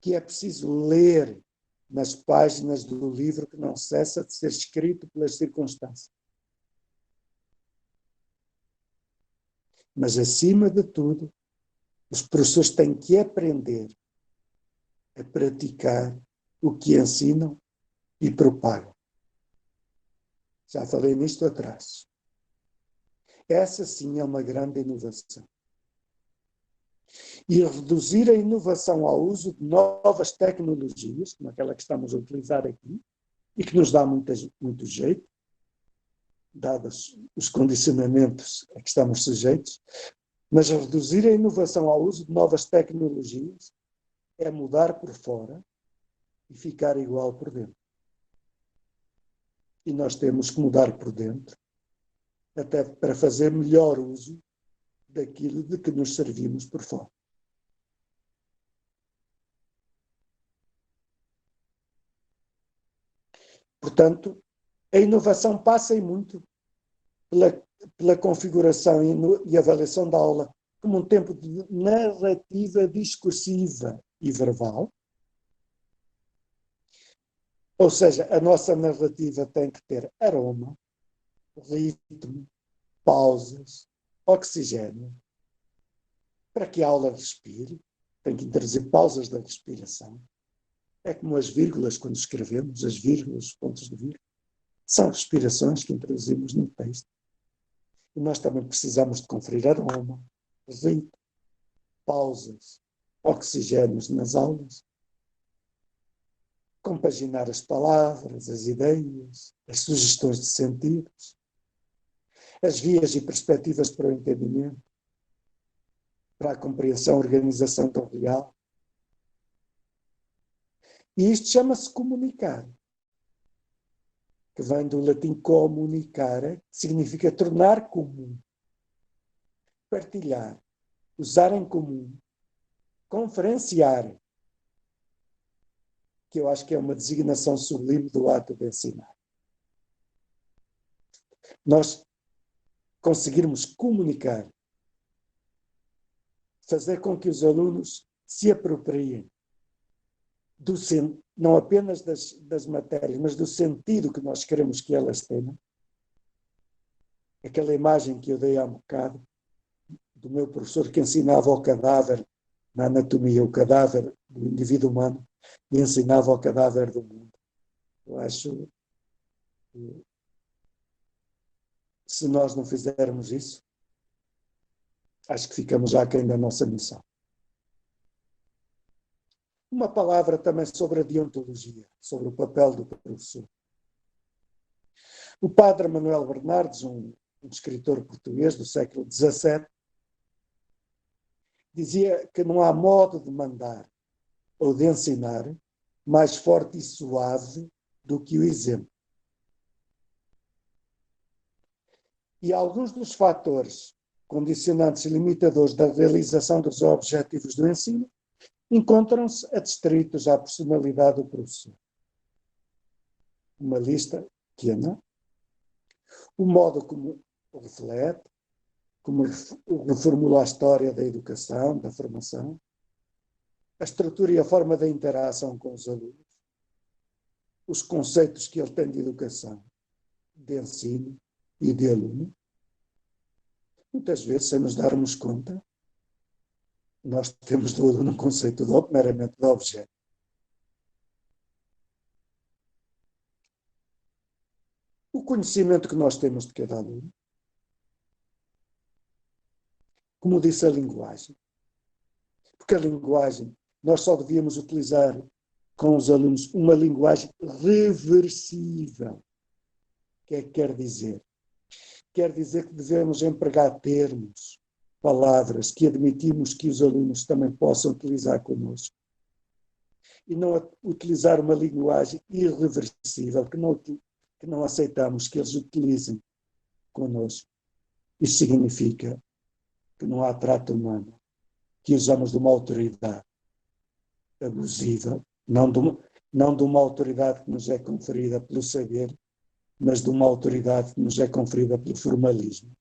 Speaker 3: que é preciso ler nas páginas do livro que não cessa de ser escrito pelas circunstâncias. Mas, acima de tudo, os professores têm que aprender a praticar o que ensinam e propagam. Já falei nisto atrás. Essa sim é uma grande inovação. E reduzir a inovação ao uso de novas tecnologias, como aquela que estamos a utilizar aqui, e que nos dá muito jeito, dados os condicionamentos a que estamos sujeitos, mas reduzir a inovação ao uso de novas tecnologias é mudar por fora e ficar igual por dentro. E nós temos que mudar por dentro, até para fazer melhor uso daquilo de que nos servimos por fora. Portanto, a inovação passa em muito pela configuração e avaliação da aula como um tempo de narrativa discursiva e verbal. Ou seja, a nossa narrativa tem que ter aroma, ritmo, pausas, oxigênio, para que a aula respire. Tem que introduzir pausas da respiração. É como as vírgulas, quando escrevemos, as vírgulas, os pontos de vírgula. São respirações que introduzimos no texto. E nós também precisamos de conferir aroma, ritmo, pausas, oxigénios nas aulas, compaginar as palavras, as ideias, as sugestões de sentidos, as vias e perspectivas para o entendimento, para a compreensão e organização do real. E isto chama-se comunicar, que vem do latim comunicare, que significa tornar comum, partilhar, usar em comum, conferenciar, que eu acho que é uma designação sublime do ato de ensinar. Nós conseguirmos comunicar, fazer com que os alunos se apropriem não apenas das matérias, mas do sentido que nós queremos que elas tenham. Aquela imagem que eu dei há um bocado, do meu professor que ensinava ao cadáver, na anatomia, o cadáver do indivíduo humano, e ensinava ao cadáver do mundo. Eu acho que, se nós não fizermos isso, acho que ficamos aquém da nossa missão. Uma palavra também sobre a deontologia, sobre o papel do professor. O padre Manuel Bernardes, um escritor português do século XVII, dizia que não há modo de mandar ou de ensinar mais forte e suave do que o exemplo. E alguns dos fatores condicionantes e limitadores da realização dos objetivos do ensino encontram-se adstritos à personalidade do professor. Uma lista pequena, o modo como reflete, como reformula a história da educação, da formação, a estrutura e a forma da interação com os alunos, os conceitos que ele tem de educação, de ensino e de aluno. Muitas vezes, sem nos darmos conta, nós temos do aluno um conceito meramente de objeto. O conhecimento que nós temos de cada aluno, como disse a linguagem, porque a linguagem, nós só devíamos utilizar com os alunos uma linguagem reversível. O que é que quer dizer? Quer dizer que devemos empregar termos, palavras que admitimos que os alunos também possam utilizar connosco. E não utilizar uma linguagem irreversível que não aceitamos que eles utilizem connosco. Isso significa que não há trato humano, que usamos de uma autoridade abusiva, não de uma autoridade que nos é conferida pelo saber, mas de uma autoridade que nos é conferida pelo formalismo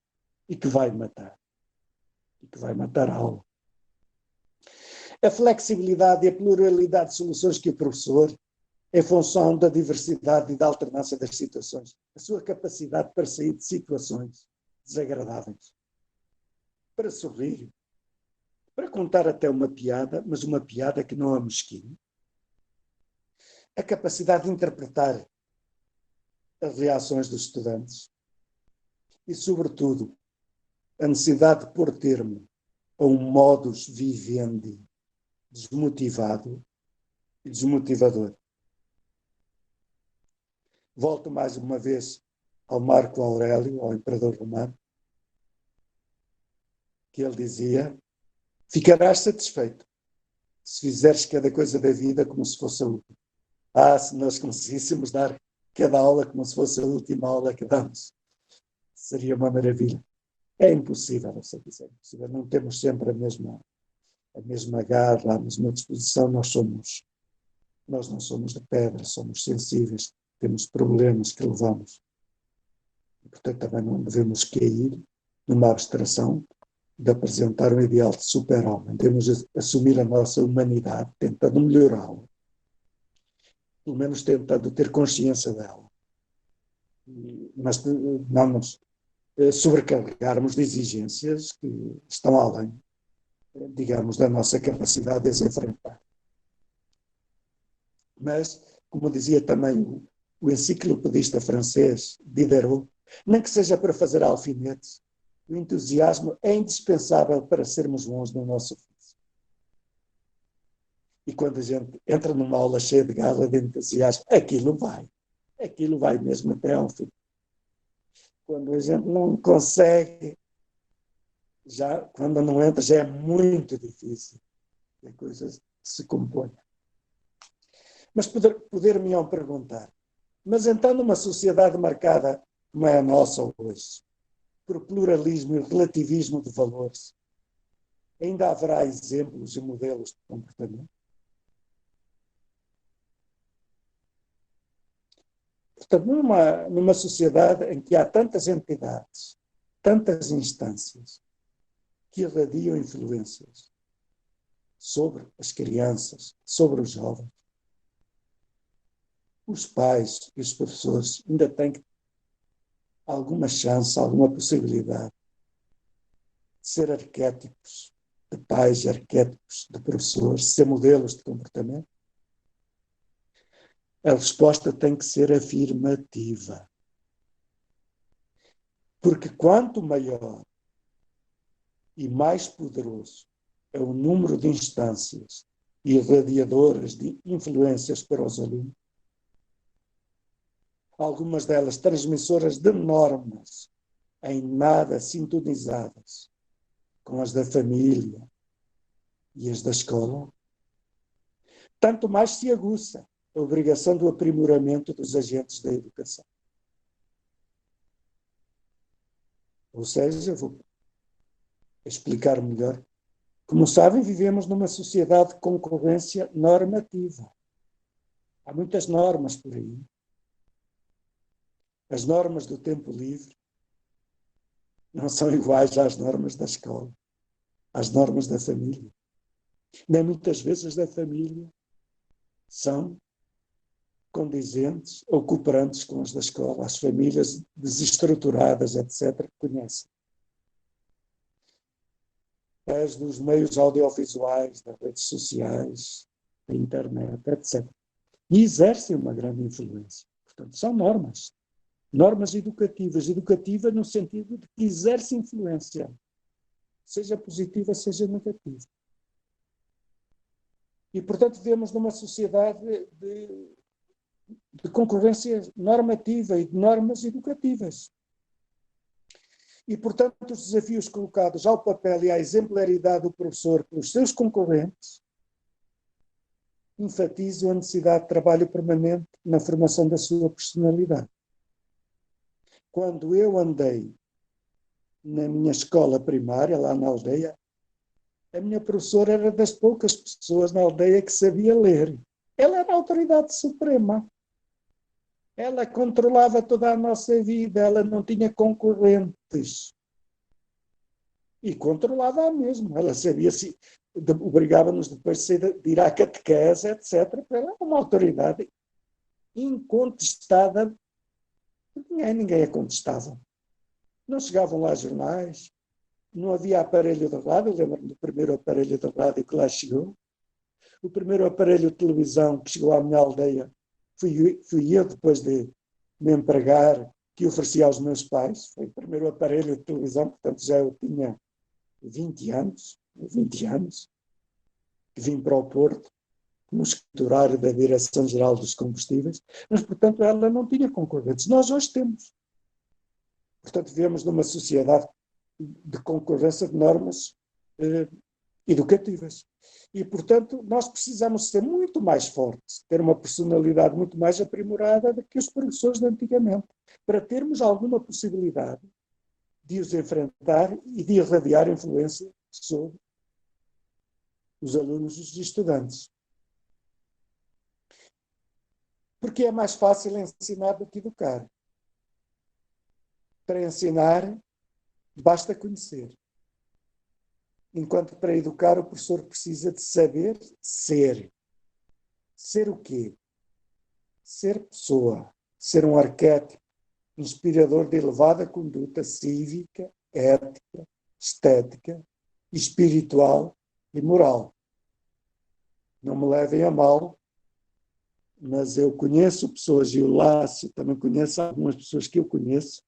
Speaker 3: e que vai matar. E que vai matar a aula. A flexibilidade e a pluralidade de soluções que o professor, em função da diversidade e da alternância das situações, a sua capacidade para sair de situações desagradáveis, para sorrir, para contar até uma piada, mas uma piada que não é mesquinha. A capacidade de interpretar as reações dos estudantes e, sobretudo, a necessidade de pôr termo a um modus vivendi desmotivado e desmotivador. Volto mais uma vez ao Marco Aurélio, ao imperador romano, que ele dizia: ficarás satisfeito se fizeres cada coisa da vida como se fosse a última. Se nós conseguíssemos dar cada aula como se fosse a última aula que damos, seria uma maravilha. É impossível, eu sei que isso é impossível. Não temos sempre a mesma garra, a mesma disposição. Nós não somos de pedra, somos sensíveis, temos problemas que levamos. E, portanto, também não devemos cair numa abstração de apresentar um ideal de super-homem. Devemos assumir a nossa humanidade, tentando melhorá-la, pelo menos tentando ter consciência dela. Mas não nos sobrecarregarmos de exigências que estão além, digamos, da nossa capacidade de as enfrentar. Mas, como dizia também o enciclopedista francês Diderot, nem que seja para fazer alfinetes, o entusiasmo é indispensável para sermos bons no nosso ofício. E quando a gente entra numa aula cheia de gala de entusiasmo, aquilo vai mesmo até ao fim. Quando a gente não consegue, quando não entra, já é muito difícil que a coisa se componha. Mas poder-me-ão perguntar, mas então numa sociedade marcada como é a nossa hoje, por pluralismo e relativismo de valores, ainda haverá exemplos e modelos de comportamento? Portanto, numa sociedade em que há tantas entidades, tantas instâncias que irradiam influências sobre as crianças, sobre os jovens, os pais e os professores ainda têm alguma chance, alguma possibilidade de ser arquétipos de pais, arquétipos de professores, ser modelos de comportamento? A resposta tem que ser afirmativa. Porque quanto maior e mais poderoso é o número de instâncias irradiadoras de influências para os alunos, algumas delas transmissoras de normas em nada sintonizadas com as da família e as da escola, tanto mais se aguça a obrigação do aprimoramento dos agentes da educação. Ou seja, vou explicar melhor. Como sabem, vivemos numa sociedade de concorrência normativa. Há muitas normas por aí. As normas do tempo livre não são iguais às normas da escola, às normas da família. Nem muitas vezes as da família são condizentes ou cooperantes com as da escola. As famílias desestruturadas, etc., conhecem. As dos meios audiovisuais, das redes sociais, da internet, etc. E exercem uma grande influência. Portanto, são normas. Normas educativas. Educativa no sentido de que exerce influência, seja positiva, seja negativa. E, portanto, vivemos numa sociedade de concorrência normativa e de normas educativas. E, portanto, os desafios colocados ao papel e à exemplaridade do professor pelos seus concorrentes enfatizam a necessidade de trabalho permanente na formação da sua personalidade. Quando eu andei na minha escola primária, lá na aldeia, a minha professora era das poucas pessoas na aldeia que sabia ler. Ela era a autoridade suprema. Ela controlava toda a nossa vida, ela não tinha concorrentes. E controlava-a mesmo. Ela sabia se obrigava-nos depois de ir à catequese, etc. Ela era uma autoridade incontestada. Ninguém a contestava. Não chegavam lá jornais, não havia aparelho de rádio, eu lembro-me do primeiro aparelho de rádio que lá chegou. O primeiro aparelho de televisão que chegou à minha aldeia fui eu, depois de me empregar, que ofereci aos meus pais. Foi o primeiro aparelho de televisão, portanto já eu tinha 20 anos, que vim para o Porto, como escriturário da Direção-Geral dos Combustíveis, mas, portanto, ela não tinha concorrentes. Nós hoje temos. Portanto, vivemos numa sociedade de concorrência de normas educativas. E, portanto, nós precisamos ser muito mais fortes, ter uma personalidade muito mais aprimorada do que os professores de antigamente, para termos alguma possibilidade de os enfrentar e de irradiar influência sobre os alunos e os estudantes. Porque é mais fácil ensinar do que educar. Para ensinar, basta conhecer. Enquanto para educar, o professor precisa de saber ser. Ser o quê? Ser pessoa. Ser um arquétipo inspirador de elevada conduta cívica, ética, estética, espiritual e moral. Não me levem a mal, mas eu conheço pessoas, e o Lácio também conhece algumas pessoas que eu conheço,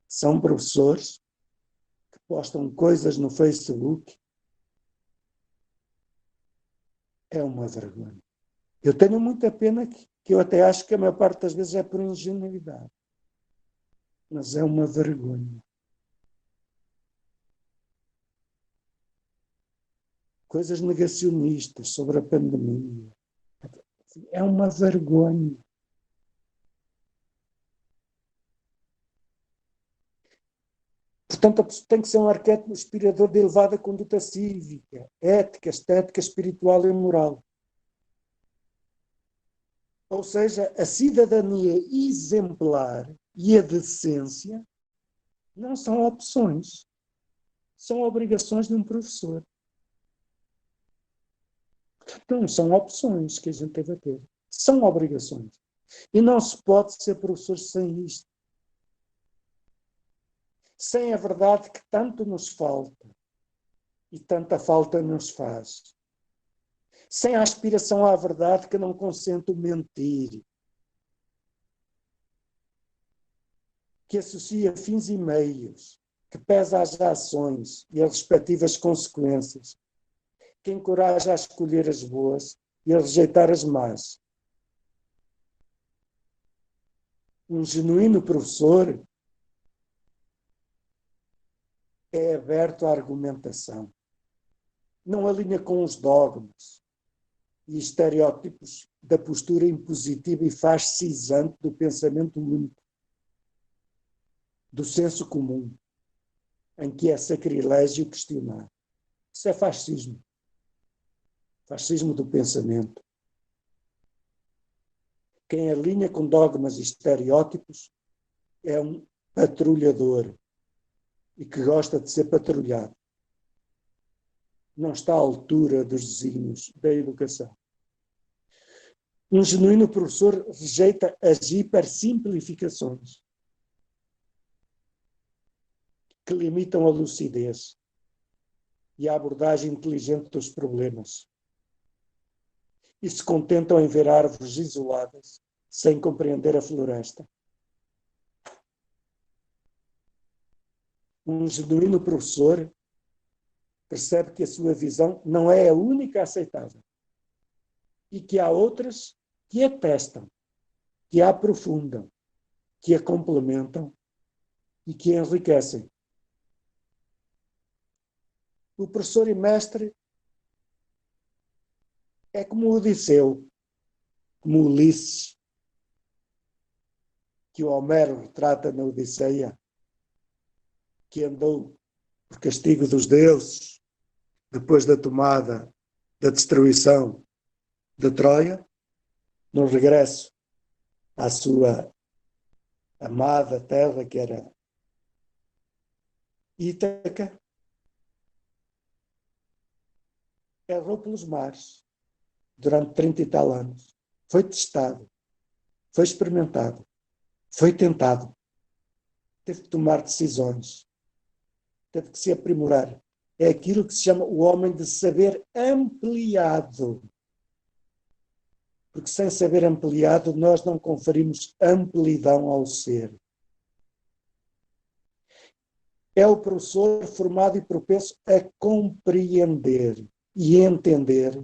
Speaker 3: que são professores, que postam coisas no Facebook. É uma vergonha. Eu tenho muita pena que eu até acho que a maior parte das vezes é por ingenuidade. Mas é uma vergonha. Coisas negacionistas sobre a pandemia. É uma vergonha. Portanto, tem que ser um arquétipo inspirador de elevada conduta cívica, ética, estética, espiritual e moral. Ou seja, a cidadania exemplar e a decência não são opções, são obrigações de um professor. Não são opções que a gente deve ter, são obrigações. E não se pode ser professor sem isto. Sem a verdade que tanto nos falta e tanta falta nos faz. Sem a aspiração à verdade que não consente o mentir. Que associa fins e meios, que pesa as ações e as respectivas consequências, que encoraja a escolher as boas e a rejeitar as más. Um genuíno professor é aberto à argumentação. Não alinha com os dogmas e estereótipos da postura impositiva e fascisante do pensamento único, do senso comum, em que é sacrilégio questionar. Isso é fascismo. Fascismo do pensamento. Quem alinha com dogmas e estereótipos é um patrulhador e que gosta de ser patrulhado. Não está à altura dos desígnios da educação. Um genuíno professor rejeita as hipersimplificações que limitam a lucidez e a abordagem inteligente dos problemas e se contentam em ver árvores isoladas sem compreender a floresta. Um genuíno professor percebe que a sua visão não é a única aceitável e que há outras que a testam, que a aprofundam, que a complementam e que a enriquecem. O professor e mestre é como o Odisseu, como Ulisses, que o Homero retrata na Odisseia, que andou por castigo dos deuses, depois da tomada, da destruição de Troia, no regresso à sua amada terra, que era Ítaca, errou pelos mares durante 30 e tal anos. Foi testado, foi experimentado, foi tentado, teve que tomar decisões. teve que se aprimorar. É aquilo que se chama o homem de saber ampliado. Porque sem saber ampliado, nós não conferimos amplidão ao ser. É o professor formado e propenso a compreender e entender,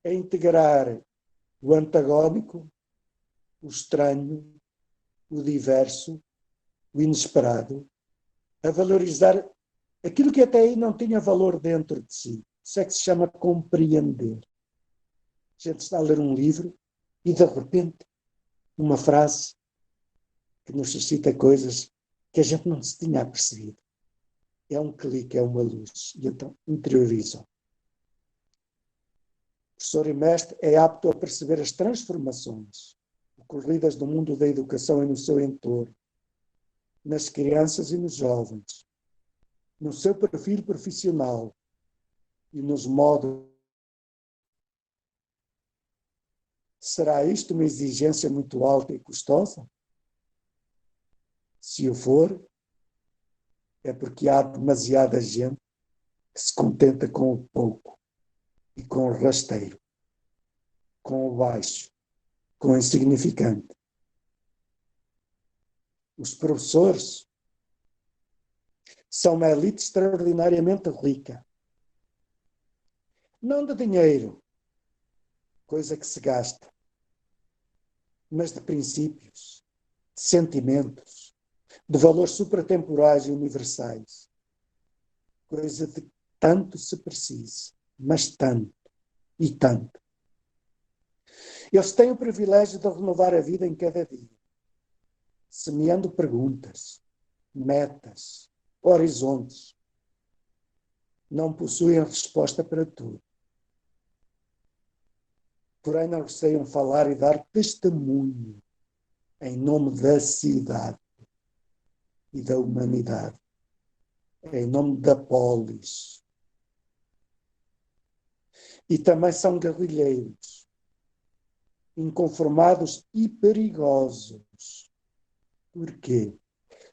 Speaker 3: a integrar o antagónico, o estranho, o diverso, o inesperado, a valorizar aquilo que até aí não tinha valor dentro de si. Isso é que se chama compreender. A gente está a ler um livro e, de repente, uma frase que nos suscita coisas que a gente não se tinha percebido. É um clique, é uma luz. E então interiorizam. O professor e mestre é apto a perceber as transformações ocorridas no mundo da educação e no seu entorno, nas crianças e nos jovens, no seu perfil profissional e nos modos. Será isto uma exigência muito alta e custosa? Se o for, é porque há demasiada gente que se contenta com o pouco e com o rasteiro, com o baixo, com o insignificante. Os professores são uma elite extraordinariamente rica. Não de dinheiro, coisa que se gasta, mas de princípios, de sentimentos, de valores supratemporais e universais. Coisa de tanto se precisa, mas tanto e tanto. Eles têm o privilégio de renovar a vida em cada dia, semeando perguntas, metas, horizontes. Não possuem resposta para tudo. Porém, não receiam falar e dar testemunho em nome da cidade e da humanidade, em nome da polis. E também são guerrilheiros, inconformados e perigosos. Por quê?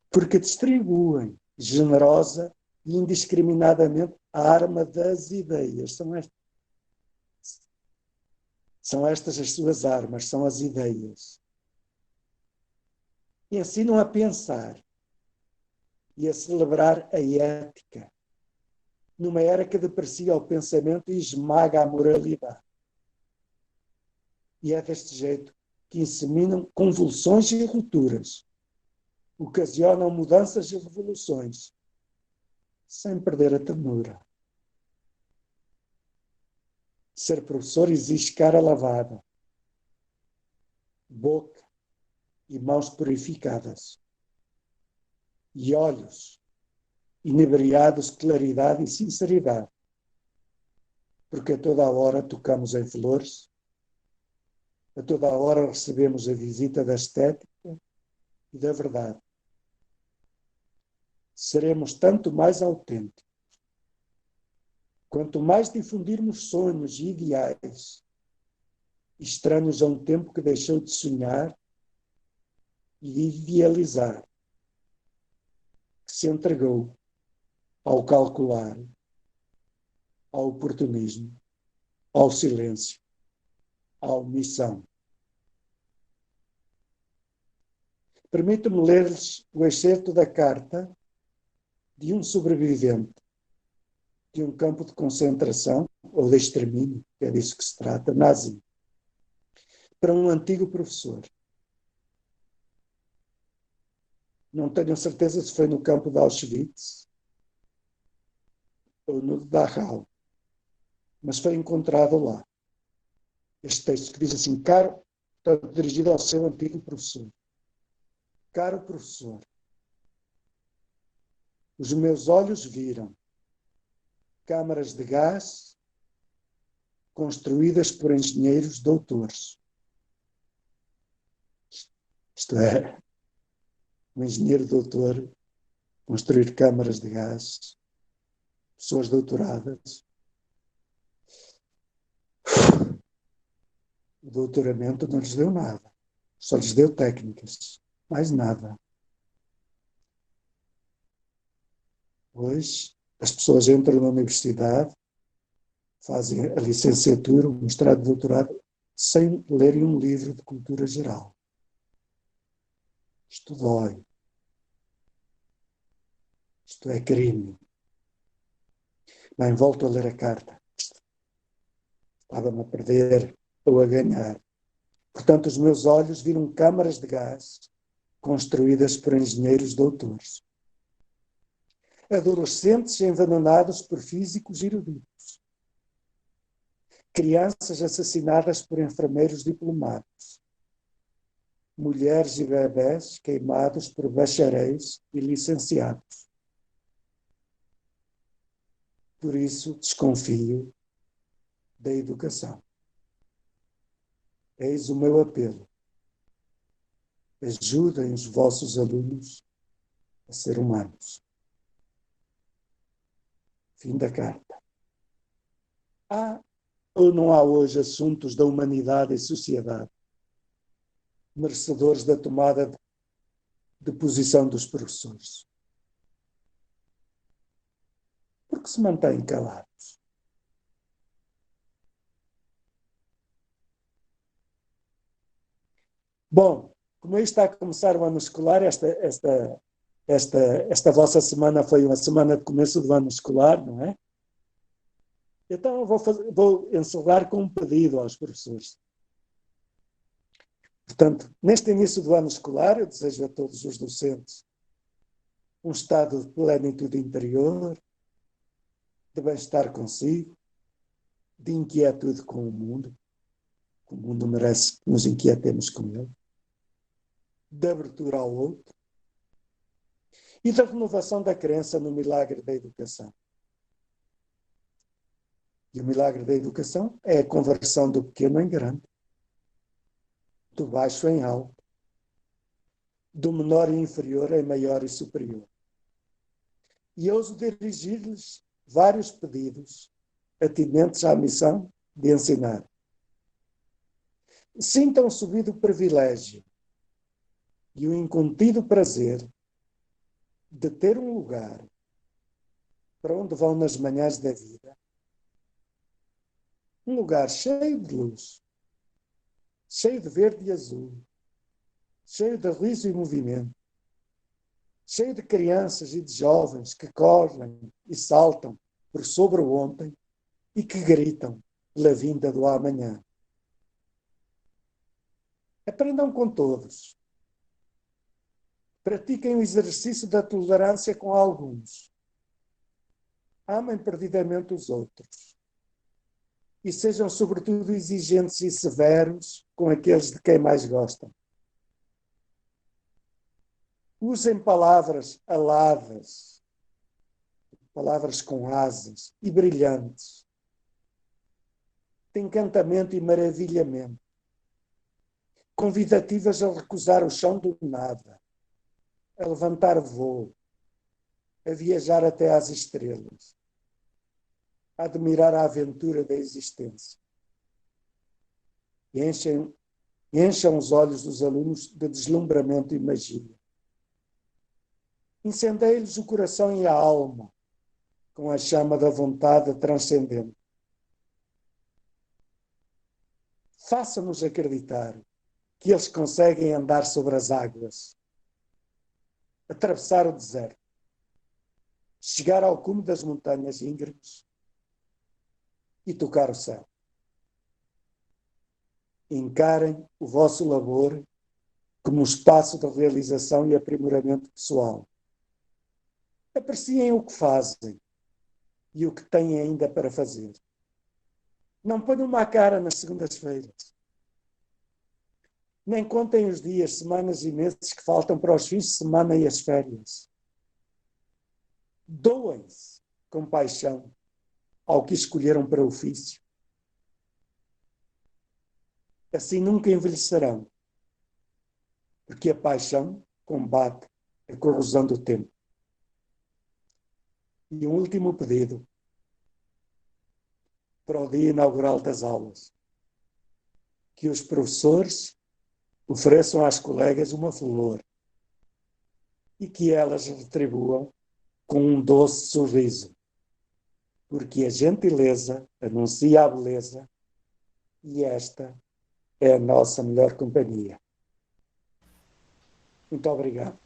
Speaker 3: Porque distribuem generosa e indiscriminadamente a arma das ideias. São estas as suas armas, são as ideias. E ensinam a pensar e a celebrar a ética, numa era que deprecia o pensamento e esmaga a moralidade. E é deste jeito que inseminam convulsões e rupturas, ocasionam mudanças e revoluções, sem perder a ternura. Ser professor exige cara lavada, boca e mãos purificadas, e olhos inebriados de claridade e sinceridade, porque a toda a hora tocamos em flores, a toda a hora recebemos a visita da estética e da verdade. Seremos tanto mais autênticos quanto mais difundirmos sonhos e ideais estranhos a um tempo que deixou de sonhar e idealizar, que se entregou ao calcular, ao oportunismo, ao silêncio, à omissão. Permito-me ler-lhes o excerto da carta de um sobrevivente de um campo de concentração, ou de extermínio, que é disso que se trata, nazi, para um antigo professor. Não tenho certeza se foi no campo de Auschwitz ou no de Dachau, mas foi encontrado lá. Este texto que diz assim, portanto, dirigido ao seu antigo professor. Caro professor, os meus olhos viram câmaras de gás construídas por engenheiros doutores. Isto é, um engenheiro doutor construir câmaras de gás, pessoas doutoradas. O doutoramento não lhes deu nada, só lhes deu técnicas, mais nada. Hoje, as pessoas entram na universidade, fazem a licenciatura, o mestrado, o doutorado, sem lerem um livro de cultura geral. Isto dói. Isto é crime. Bem, volto a ler a carta. Estava-me a perder ou a ganhar. Portanto, os meus olhos viram câmaras de gás construídas por engenheiros doutores. Adolescentes envenenados por físicos eruditos. Crianças assassinadas por enfermeiros diplomados. Mulheres e bebés queimados por bacharéis e licenciados. Por isso, desconfio da educação. Eis o meu apelo. Ajudem os vossos alunos a ser humanos. Fim da carta. Há ou não há hoje assuntos da humanidade e sociedade merecedores da tomada de posição dos professores? Porque se mantêm calados? Bom, como aí está a começar o ano escolar, esta vossa semana foi uma semana de começo do ano escolar, não é? Então vou encerrar com um pedido aos professores. Portanto, neste início do ano escolar, eu desejo a todos os docentes um estado de plenitude interior, de bem-estar consigo, de inquietude com o mundo merece que nos inquietemos com ele, de abertura ao outro e da renovação da crença no milagre da educação. E o milagre da educação é a conversão do pequeno em grande, do baixo em alto, do menor e inferior em maior e superior. E ouso dirigir-lhes vários pedidos atinentes à missão de ensinar. Sintam subido o privilégio e o incontido prazer de ter um lugar para onde vão nas manhãs da vida. Um lugar cheio de luz, cheio de verde e azul, cheio de riso e movimento, cheio de crianças e de jovens que correm e saltam por sobre o ontem e que gritam pela vinda do amanhã. Aprendam com todos. Pratiquem o exercício da tolerância com alguns. Amem perdidamente os outros. E sejam, sobretudo, exigentes e severos com aqueles de quem mais gostam. Usem palavras aladas, palavras com asas e brilhantes, de encantamento e maravilhamento, convidativas a recusar o chão do nada, a levantar voo, a viajar até às estrelas, a admirar a aventura da existência. E encham os olhos dos alunos de deslumbramento e magia. Incendeiem-lhes o coração e a alma com a chama da vontade transcendente. Façam-nos acreditar que eles conseguem andar sobre as águas, atravessar o deserto, chegar ao cume das montanhas íngremes e tocar o céu. Encarem o vosso labor como um espaço de realização e aprimoramento pessoal. Apreciem o que fazem e o que têm ainda para fazer. Não ponham uma cara nas segundas-feiras. Nem contem os dias, semanas e meses que faltam para os fins de semana e as férias. Doem-se com paixão ao que escolheram para o ofício. Assim nunca envelhecerão, porque a paixão combate a corrosão do tempo. E um último pedido para o dia inaugural das aulas. Que os professores ofereçam às colegas uma flor e que elas retribuam com um doce sorriso, porque a gentileza anuncia a beleza e esta é a nossa melhor companhia. Muito obrigado.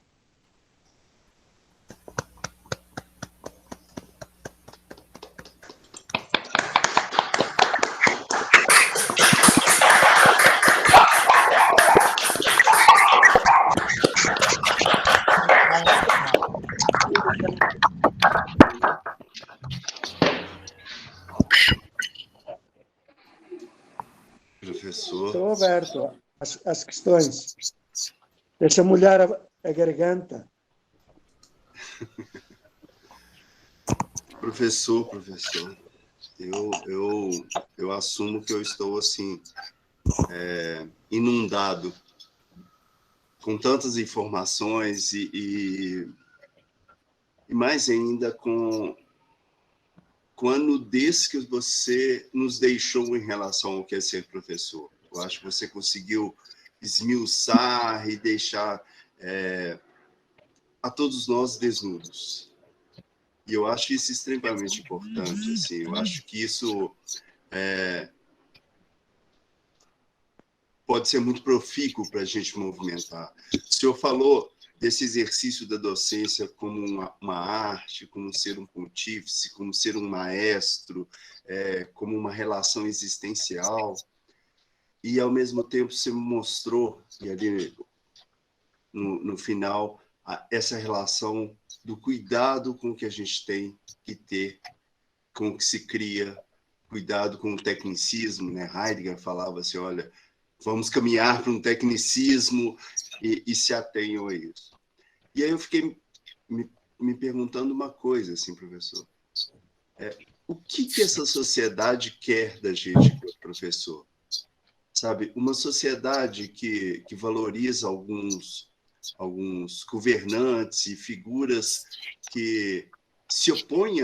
Speaker 1: Professor.
Speaker 3: Estou aberto às questões. Deixa molhar a garganta.
Speaker 1: Professor, eu assumo que eu estou assim inundado com tantas informações e mais ainda com a nudez que você nos deixou em relação ao que é ser professor. Eu acho que você conseguiu esmiuçar e deixar a todos nós desnudos. E eu acho isso extremamente importante. Assim, eu acho que isso pode ser muito profícuo para a gente movimentar. O senhor falou desse exercício da docência como uma arte, como ser um pontífice, como ser um maestro, como uma relação existencial. E, ao mesmo tempo, você mostrou, e ali no final, essa relação do cuidado com o que a gente tem que ter, com o que se cria, cuidado com o tecnicismo, né? Heidegger falava assim, olha, vamos caminhar para um tecnicismo e se atenham a isso. E aí eu fiquei me perguntando uma coisa, assim, professor. O que essa sociedade quer da gente, professor? Sabe, uma sociedade que valoriza alguns governantes e figuras que se opõem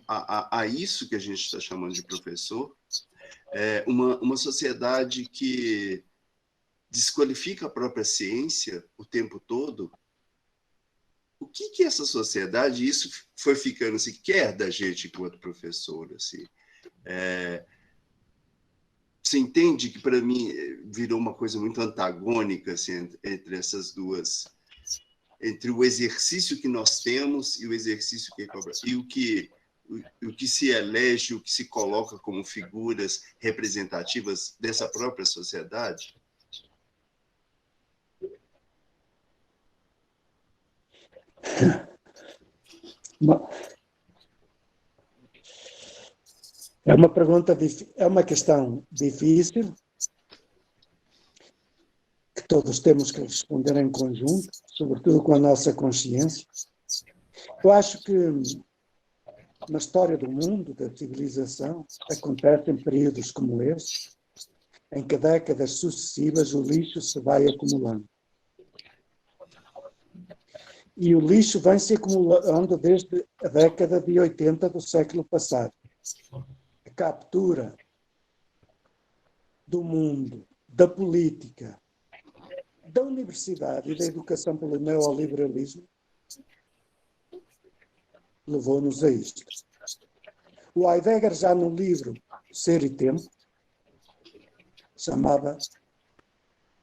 Speaker 1: a isso que a gente está chamando de professor, uma sociedade que desqualifica a própria ciência o tempo todo. O que essa sociedade, isso foi ficando assim, quer da gente enquanto professor? Assim, você entende que, para mim, virou uma coisa muito antagônica assim, entre essas duas, entre o exercício que nós temos e o exercício que é cobrado, e o que se elege, o que se coloca como figuras representativas dessa própria sociedade?
Speaker 3: É uma pergunta, é uma questão difícil, que todos temos que responder em conjunto, sobretudo com a nossa consciência. Eu acho que na história do mundo, da civilização, acontecem períodos como este, em que décadas sucessivas o lixo se vai acumulando. E o lixo vem se acumulando desde a década de 80 do século passado. A captura do mundo, da política, da universidade e da educação pelo neoliberalismo levou-nos a isto. O Heidegger, já no livro Ser e Tempo, chamava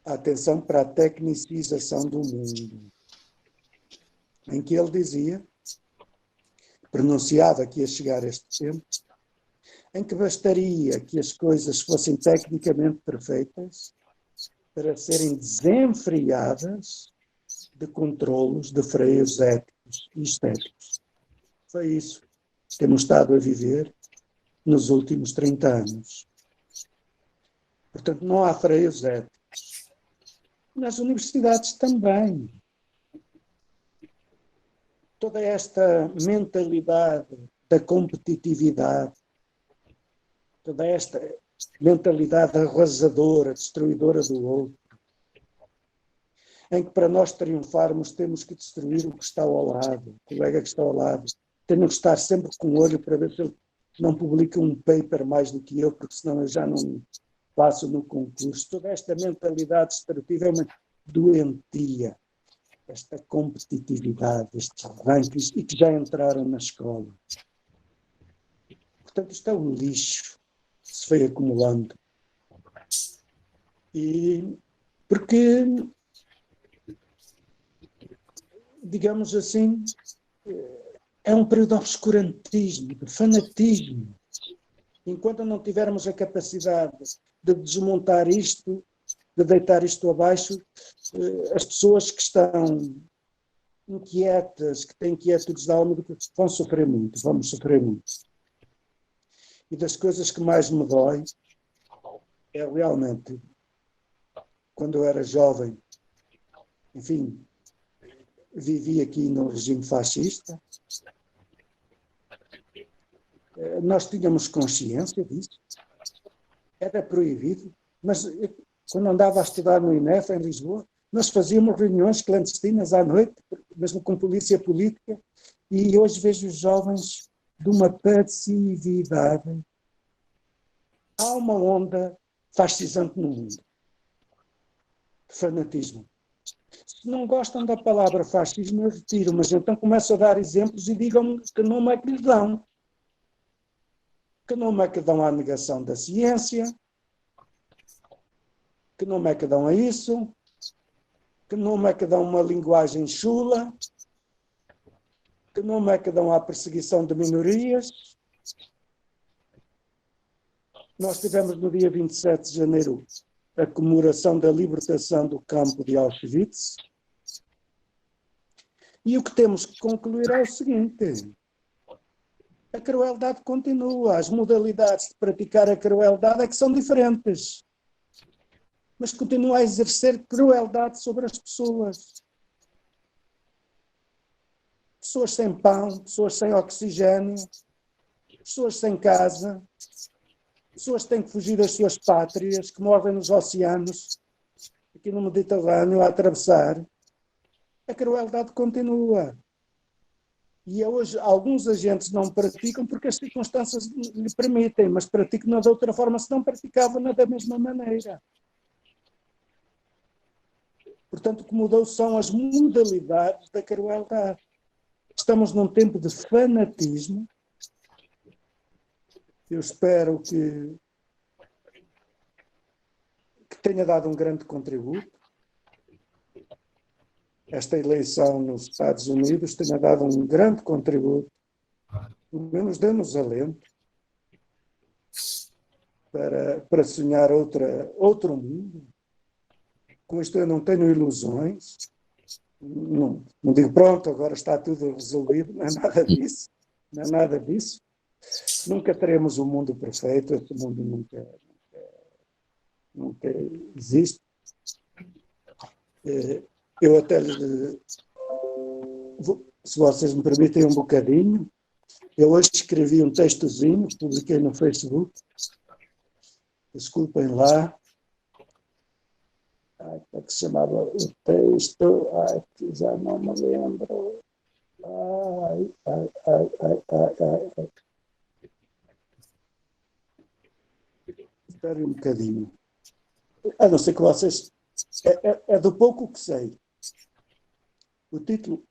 Speaker 3: a atenção para a tecnicização do mundo, em que ele dizia, pronunciava que ia chegar este tempo, em que bastaria que as coisas fossem tecnicamente perfeitas para serem desenfreadas de controlos, de freios éticos e estéticos. Foi isso que temos estado a viver nos últimos 30 anos. Portanto, não há freios éticos. Nas universidades também. Toda esta mentalidade da competitividade, toda esta mentalidade arrasadora, destruidora do outro, em que para nós triunfarmos temos que destruir o que está ao lado, o colega que está ao lado. Temos que estar sempre com o olho para ver se ele não publica um paper mais do que eu, porque senão eu já não passo no concurso. Toda esta mentalidade destrutiva é uma doentia. esta competitividade, estes rankings, e que já entraram na escola. Portanto, isto é um lixo que se foi acumulando. E porque, digamos assim, é um período de obscurantismo, de fanatismo. Enquanto não tivermos a capacidade de desmontar isto, de deitar isto abaixo, as pessoas que estão inquietas, que têm inquietudes da alma, vão sofrer muito, vamos sofrer muito. E das coisas que mais me dói é realmente, quando eu era jovem, enfim, vivi aqui no regime fascista, nós tínhamos consciência disso, era proibido, mas quando andava a estudar no INEF, em Lisboa, nós fazíamos reuniões clandestinas à noite, mesmo com polícia política, e hoje vejo os jovens de uma passividade. Há uma onda fascisante no mundo. Fanatismo. Se não gostam da palavra fascismo, eu retiro, mas então começo a dar exemplos e digam-me que nome é que lhes dão. Que nome é que dão à negação da ciência? Que nome é que dão a isso? Que nome é que dão uma linguagem chula? Que nome é que dão à perseguição de minorias? Nós tivemos no dia 27 de janeiro a comemoração da libertação do campo de Auschwitz. E o que temos que concluir é o seguinte: a crueldade continua, as modalidades de praticar a crueldade é que são diferentes, mas continua a exercer crueldade sobre as pessoas. Pessoas sem pão, pessoas sem oxigênio, pessoas sem casa, pessoas que têm que fugir das suas pátrias, que morrem nos oceanos, aqui no Mediterrâneo, a atravessar. A crueldade continua. E hoje alguns agentes não praticam porque as circunstâncias lhe permitem, mas praticam de outra forma se não praticavam da mesma maneira. Portanto, o que mudou são as modalidades da crueldade. Estamos num tempo de fanatismo. Eu espero que tenha dado um grande contributo. Esta eleição nos Estados Unidos tenha dado um grande contributo, pelo menos dê-nos alento para sonhar outro mundo. Com isto eu não tenho ilusões, não digo pronto, agora está tudo resolvido, não é nada disso, não é nada disso. Nunca teremos um mundo perfeito, esse mundo nunca existe. Eu até, se vocês me permitem um bocadinho, eu hoje escrevi um textozinho, publiquei no Facebook, desculpem lá, que se chamava o texto, que já não me lembro, Espere um bocadinho, a não ser que vocês, é do pouco que sei. O título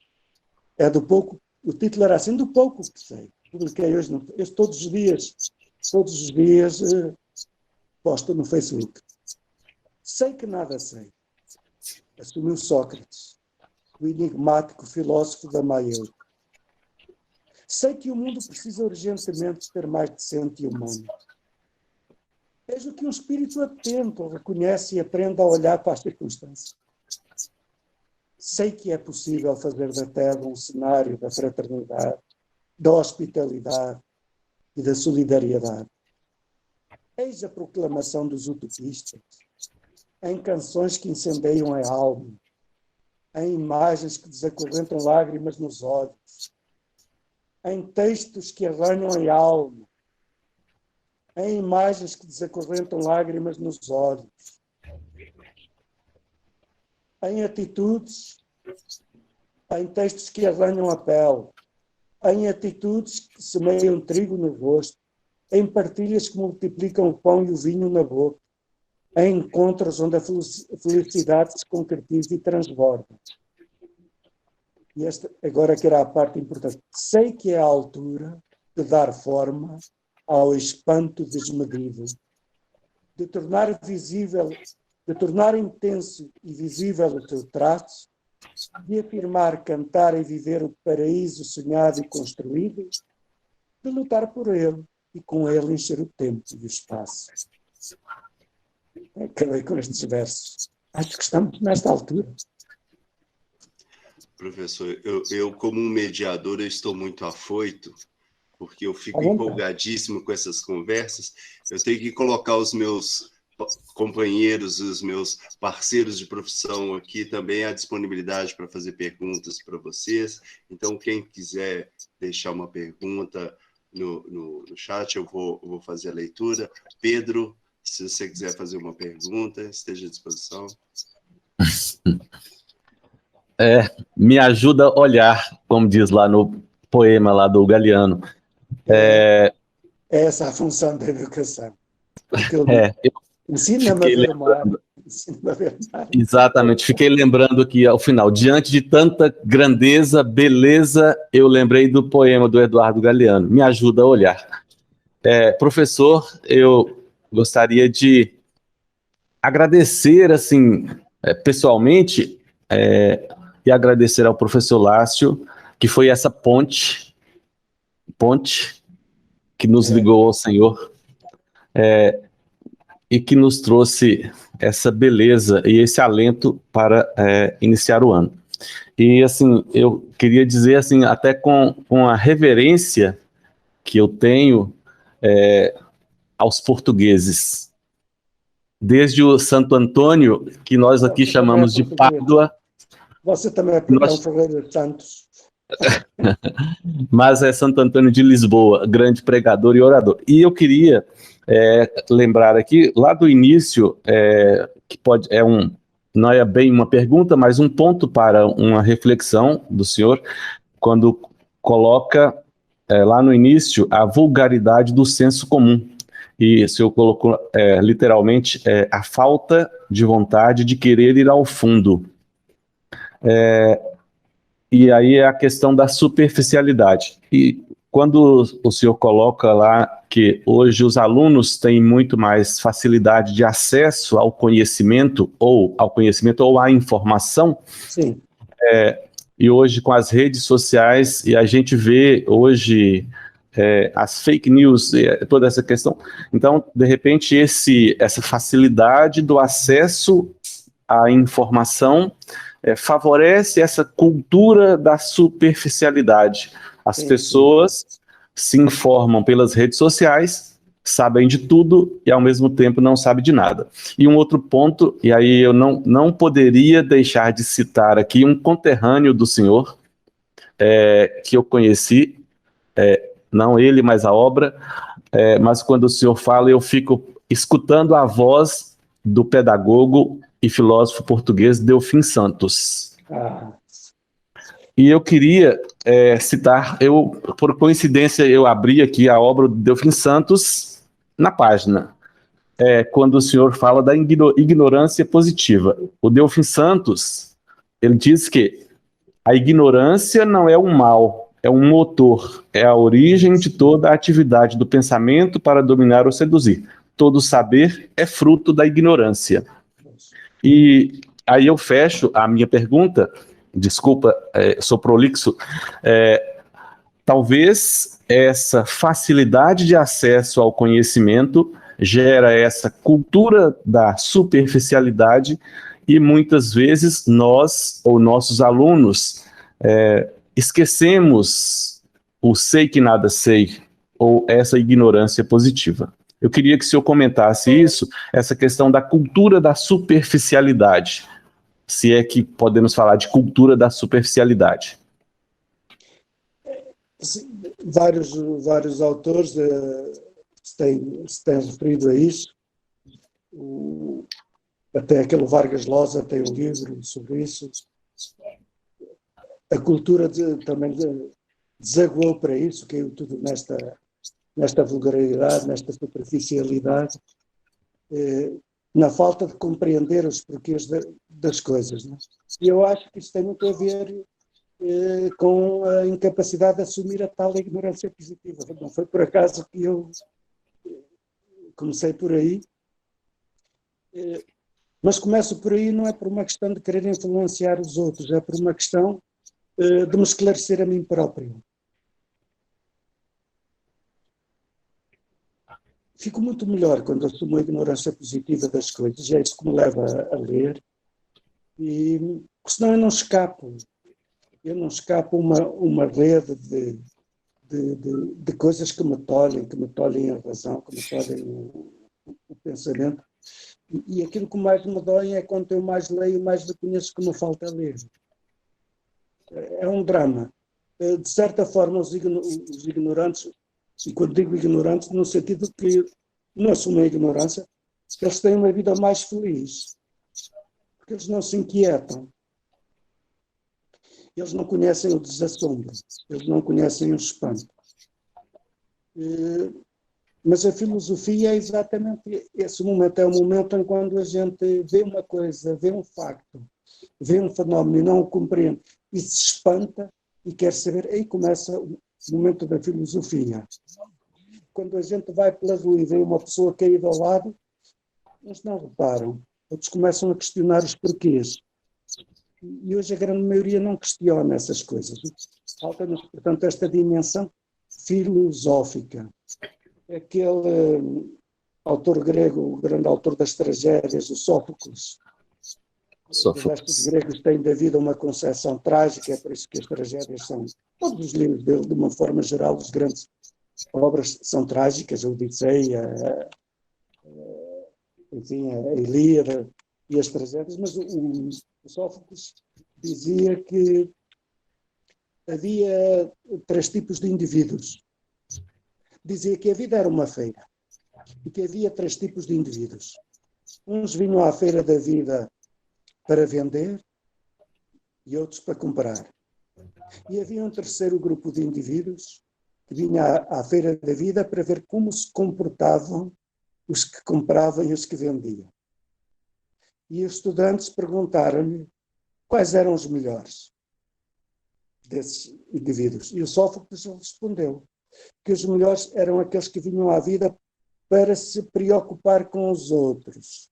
Speaker 3: é do pouco, o título era assim, do pouco que sei. Publiquei hoje, todos os dias posto no Facebook. Sei que nada sei. Assumiu Sócrates, o enigmático filósofo da Maia. Sei que o mundo precisa urgentemente ser mais decente e humano. Vejo que um espírito atento reconhece e aprende a olhar para as circunstâncias. Sei que é possível fazer da Terra um cenário da fraternidade, da hospitalidade e da solidariedade. Eis a proclamação dos utopistas, em canções que incendeiam a alma, em imagens que desacorrentam lágrimas nos olhos, em textos que arranham a alma, em imagens que desacorrentam lágrimas nos olhos, em atitudes, em textos que arranham a pele, em atitudes que semeiam trigo no rosto, em partilhas que multiplicam o pão e o vinho na boca, em encontros onde a felicidade se concretiza e transborda. e agora que era a parte importante, sei que é a altura de dar forma ao espanto desmedido, de tornar visível, de tornar intenso e visível o teu traço, de afirmar, cantar e viver o paraíso sonhado e construído, de lutar por ele e com ele encher o tempo e o espaço. Acabei com estes versos. Acho que estamos nesta altura.
Speaker 1: Professor, eu como um mediador, eu estou muito afoito, porque eu fico empolgadíssimo com essas conversas. Eu tenho que colocar os meus companheiros, os meus parceiros de profissão aqui também à disponibilidade para fazer perguntas para vocês. Então, quem quiser deixar uma pergunta no chat, eu vou fazer a leitura. Pedro, se você quiser fazer uma pergunta, esteja à disposição.
Speaker 2: Me ajuda a olhar, como diz lá no poema lá do Galeano.
Speaker 3: É essa a função da educação. Ensina-me a ver o mar. Ensina-me a ver o mar.
Speaker 2: Exatamente, fiquei lembrando aqui ao final, diante de tanta grandeza, beleza, eu lembrei do poema do Eduardo Galeano. Me ajuda a olhar. Professor, eu gostaria de agradecer, assim, pessoalmente, e agradecer ao professor Lácio, que foi essa ponte que nos ligou ao Senhor, e que nos trouxe essa beleza e esse alento para iniciar o ano. E, assim, eu queria dizer, assim, até com a reverência que eu tenho aos portugueses, desde o Santo Antônio, que nós aqui chamamos de Pádua.
Speaker 3: Você também é um Ferreira de Santos.
Speaker 2: Mas é Santo Antônio de Lisboa, grande pregador e orador. E eu queria lembrar aqui, lá do início, que não é bem uma pergunta, mas um ponto para uma reflexão do senhor, quando coloca lá no início a vulgaridade do senso comum. E o senhor colocou literalmente a falta de vontade de querer ir ao fundo. E aí é a questão da superficialidade. E quando o senhor coloca lá que hoje os alunos têm muito mais facilidade de acesso ao conhecimento ou à informação,
Speaker 3: sim.
Speaker 2: E hoje com as redes sociais, e a gente vê hoje as fake news, toda essa questão. Então, de repente, essa facilidade do acesso à informação favorece essa cultura da superficialidade. As pessoas se informam pelas redes sociais, sabem de tudo e, ao mesmo tempo, não sabem de nada. E um outro ponto, e aí eu não poderia deixar de citar aqui um conterrâneo do senhor, que eu conheci, não ele, mas a obra, mas quando o senhor fala, eu fico escutando a voz do pedagogo e filósofo português Delfim Santos. E eu queria citar, por coincidência, eu abri aqui a obra do Delfim Santos na página, quando o senhor fala da ignorância positiva. O Delfim Santos, ele diz que a ignorância não é um mal, é um motor, é a origem de toda a atividade do pensamento para dominar ou seduzir. Todo saber é fruto da ignorância. E aí eu fecho a minha pergunta, desculpa, sou prolixo, talvez essa facilidade de acesso ao conhecimento gera essa cultura da superficialidade e muitas vezes nós, ou nossos alunos, esquecemos o sei que nada sei, ou essa ignorância positiva. Eu queria que o senhor comentasse isso, essa questão da cultura da superficialidade, se é que podemos falar de cultura da superficialidade.
Speaker 3: Vários autores se têm referido a isso. Até aquele Vargas Llosa tem um livro sobre isso. A cultura também desaguou para isso, caiu tudo nesta vulgaridade, nesta superficialidade, na falta de compreender os porquês das coisas. Não é? E eu acho que isso tem muito a ver com a incapacidade de assumir a tal ignorância positiva. Não foi por acaso que eu comecei por aí, mas começo por aí não é por uma questão de querer influenciar os outros, é por uma questão de me esclarecer a mim próprio. Fico muito melhor quando assumo a ignorância positiva das coisas, é isso que me leva a ler, porque senão eu não escapo. Eu não escapo uma rede de coisas que me tolhem a razão, que me tolhem o pensamento. E aquilo que mais me dói é quando eu mais leio, mais reconheço que me falta ler. É um drama. De certa forma, os ignorantes, e quando digo ignorantes, no sentido que não assumem a ignorância, eles têm uma vida mais feliz, porque eles não se inquietam. Eles não conhecem o desassombro, eles não conhecem o espanto. Mas a filosofia é exatamente esse momento, é o momento em quando a gente vê uma coisa, vê um facto, vê um fenómeno e não o compreende, e se espanta e quer saber, aí começa o momento da filosofia. Quando a gente vai pela rua e vê uma pessoa caída ao lado, uns não reparam, outros começam a questionar os porquês. E hoje a grande maioria não questiona essas coisas. Falta-nos, portanto, esta dimensão filosófica. Aquele autor grego, o grande autor das tragédias, o Sófocles. Os restos gregos têm da vida uma concepção trágica, é por isso que as tragédias são, todos os livros dele, de uma forma geral, as grandes obras são trágicas, a Odisseia, enfim, a Ilíada e as tragédias, mas o Sófocles dizia que havia 3 tipos de indivíduos. Dizia que a vida era uma feira e que havia 3 tipos de indivíduos. Uns vinham à feira da vida para vender e outros para comprar. E havia um terceiro grupo de indivíduos que vinha à feira da vida para ver como se comportavam os que compravam e os que vendiam. E os estudantes perguntaram-lhe quais eram os melhores desses indivíduos. E o Sófocles respondeu que os melhores eram aqueles que vinham à vida para se preocupar com os outros,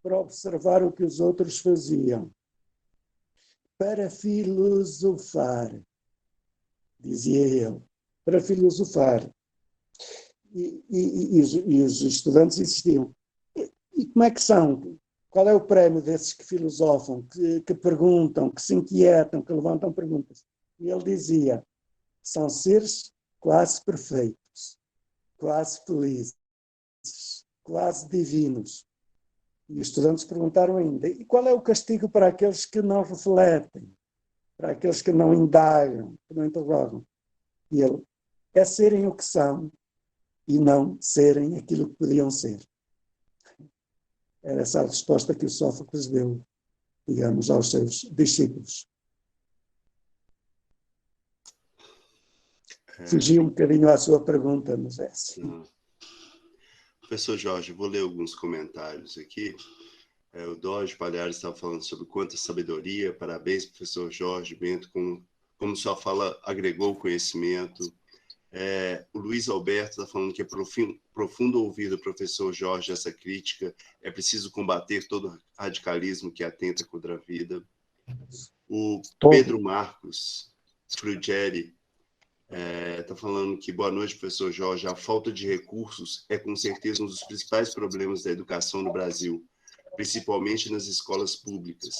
Speaker 3: para observar o que os outros faziam, para filosofar, dizia ele, para filosofar. E os estudantes insistiam. E como é que são? Qual é o prémio desses que filosofam, que perguntam, que se inquietam, que levantam perguntas? E ele dizia, são seres quase perfeitos, quase felizes, quase divinos. E os estudantes perguntaram ainda, e qual é o castigo para aqueles que não refletem, para aqueles que não indagam, que não interrogam? E ele, é serem o que são e não serem aquilo que podiam ser. Era essa a resposta que o Sófocles deu, digamos, aos seus discípulos. Fugi um bocadinho à sua pergunta, mas é assim.
Speaker 1: Professor Jorge, vou ler alguns comentários aqui. O Dodge Palhares estava falando sobre quanta sabedoria. Parabéns, professor Jorge Bento, como sua fala agregou conhecimento. O Luiz Alberto está falando que é profundo ouvir do professor Jorge essa crítica. É preciso combater todo radicalismo que atenta contra a vida. O Pedro Marcos Frugeri está falando que, boa noite, professor Jorge, a falta de recursos é com certeza um dos principais problemas da educação no Brasil, principalmente nas escolas públicas.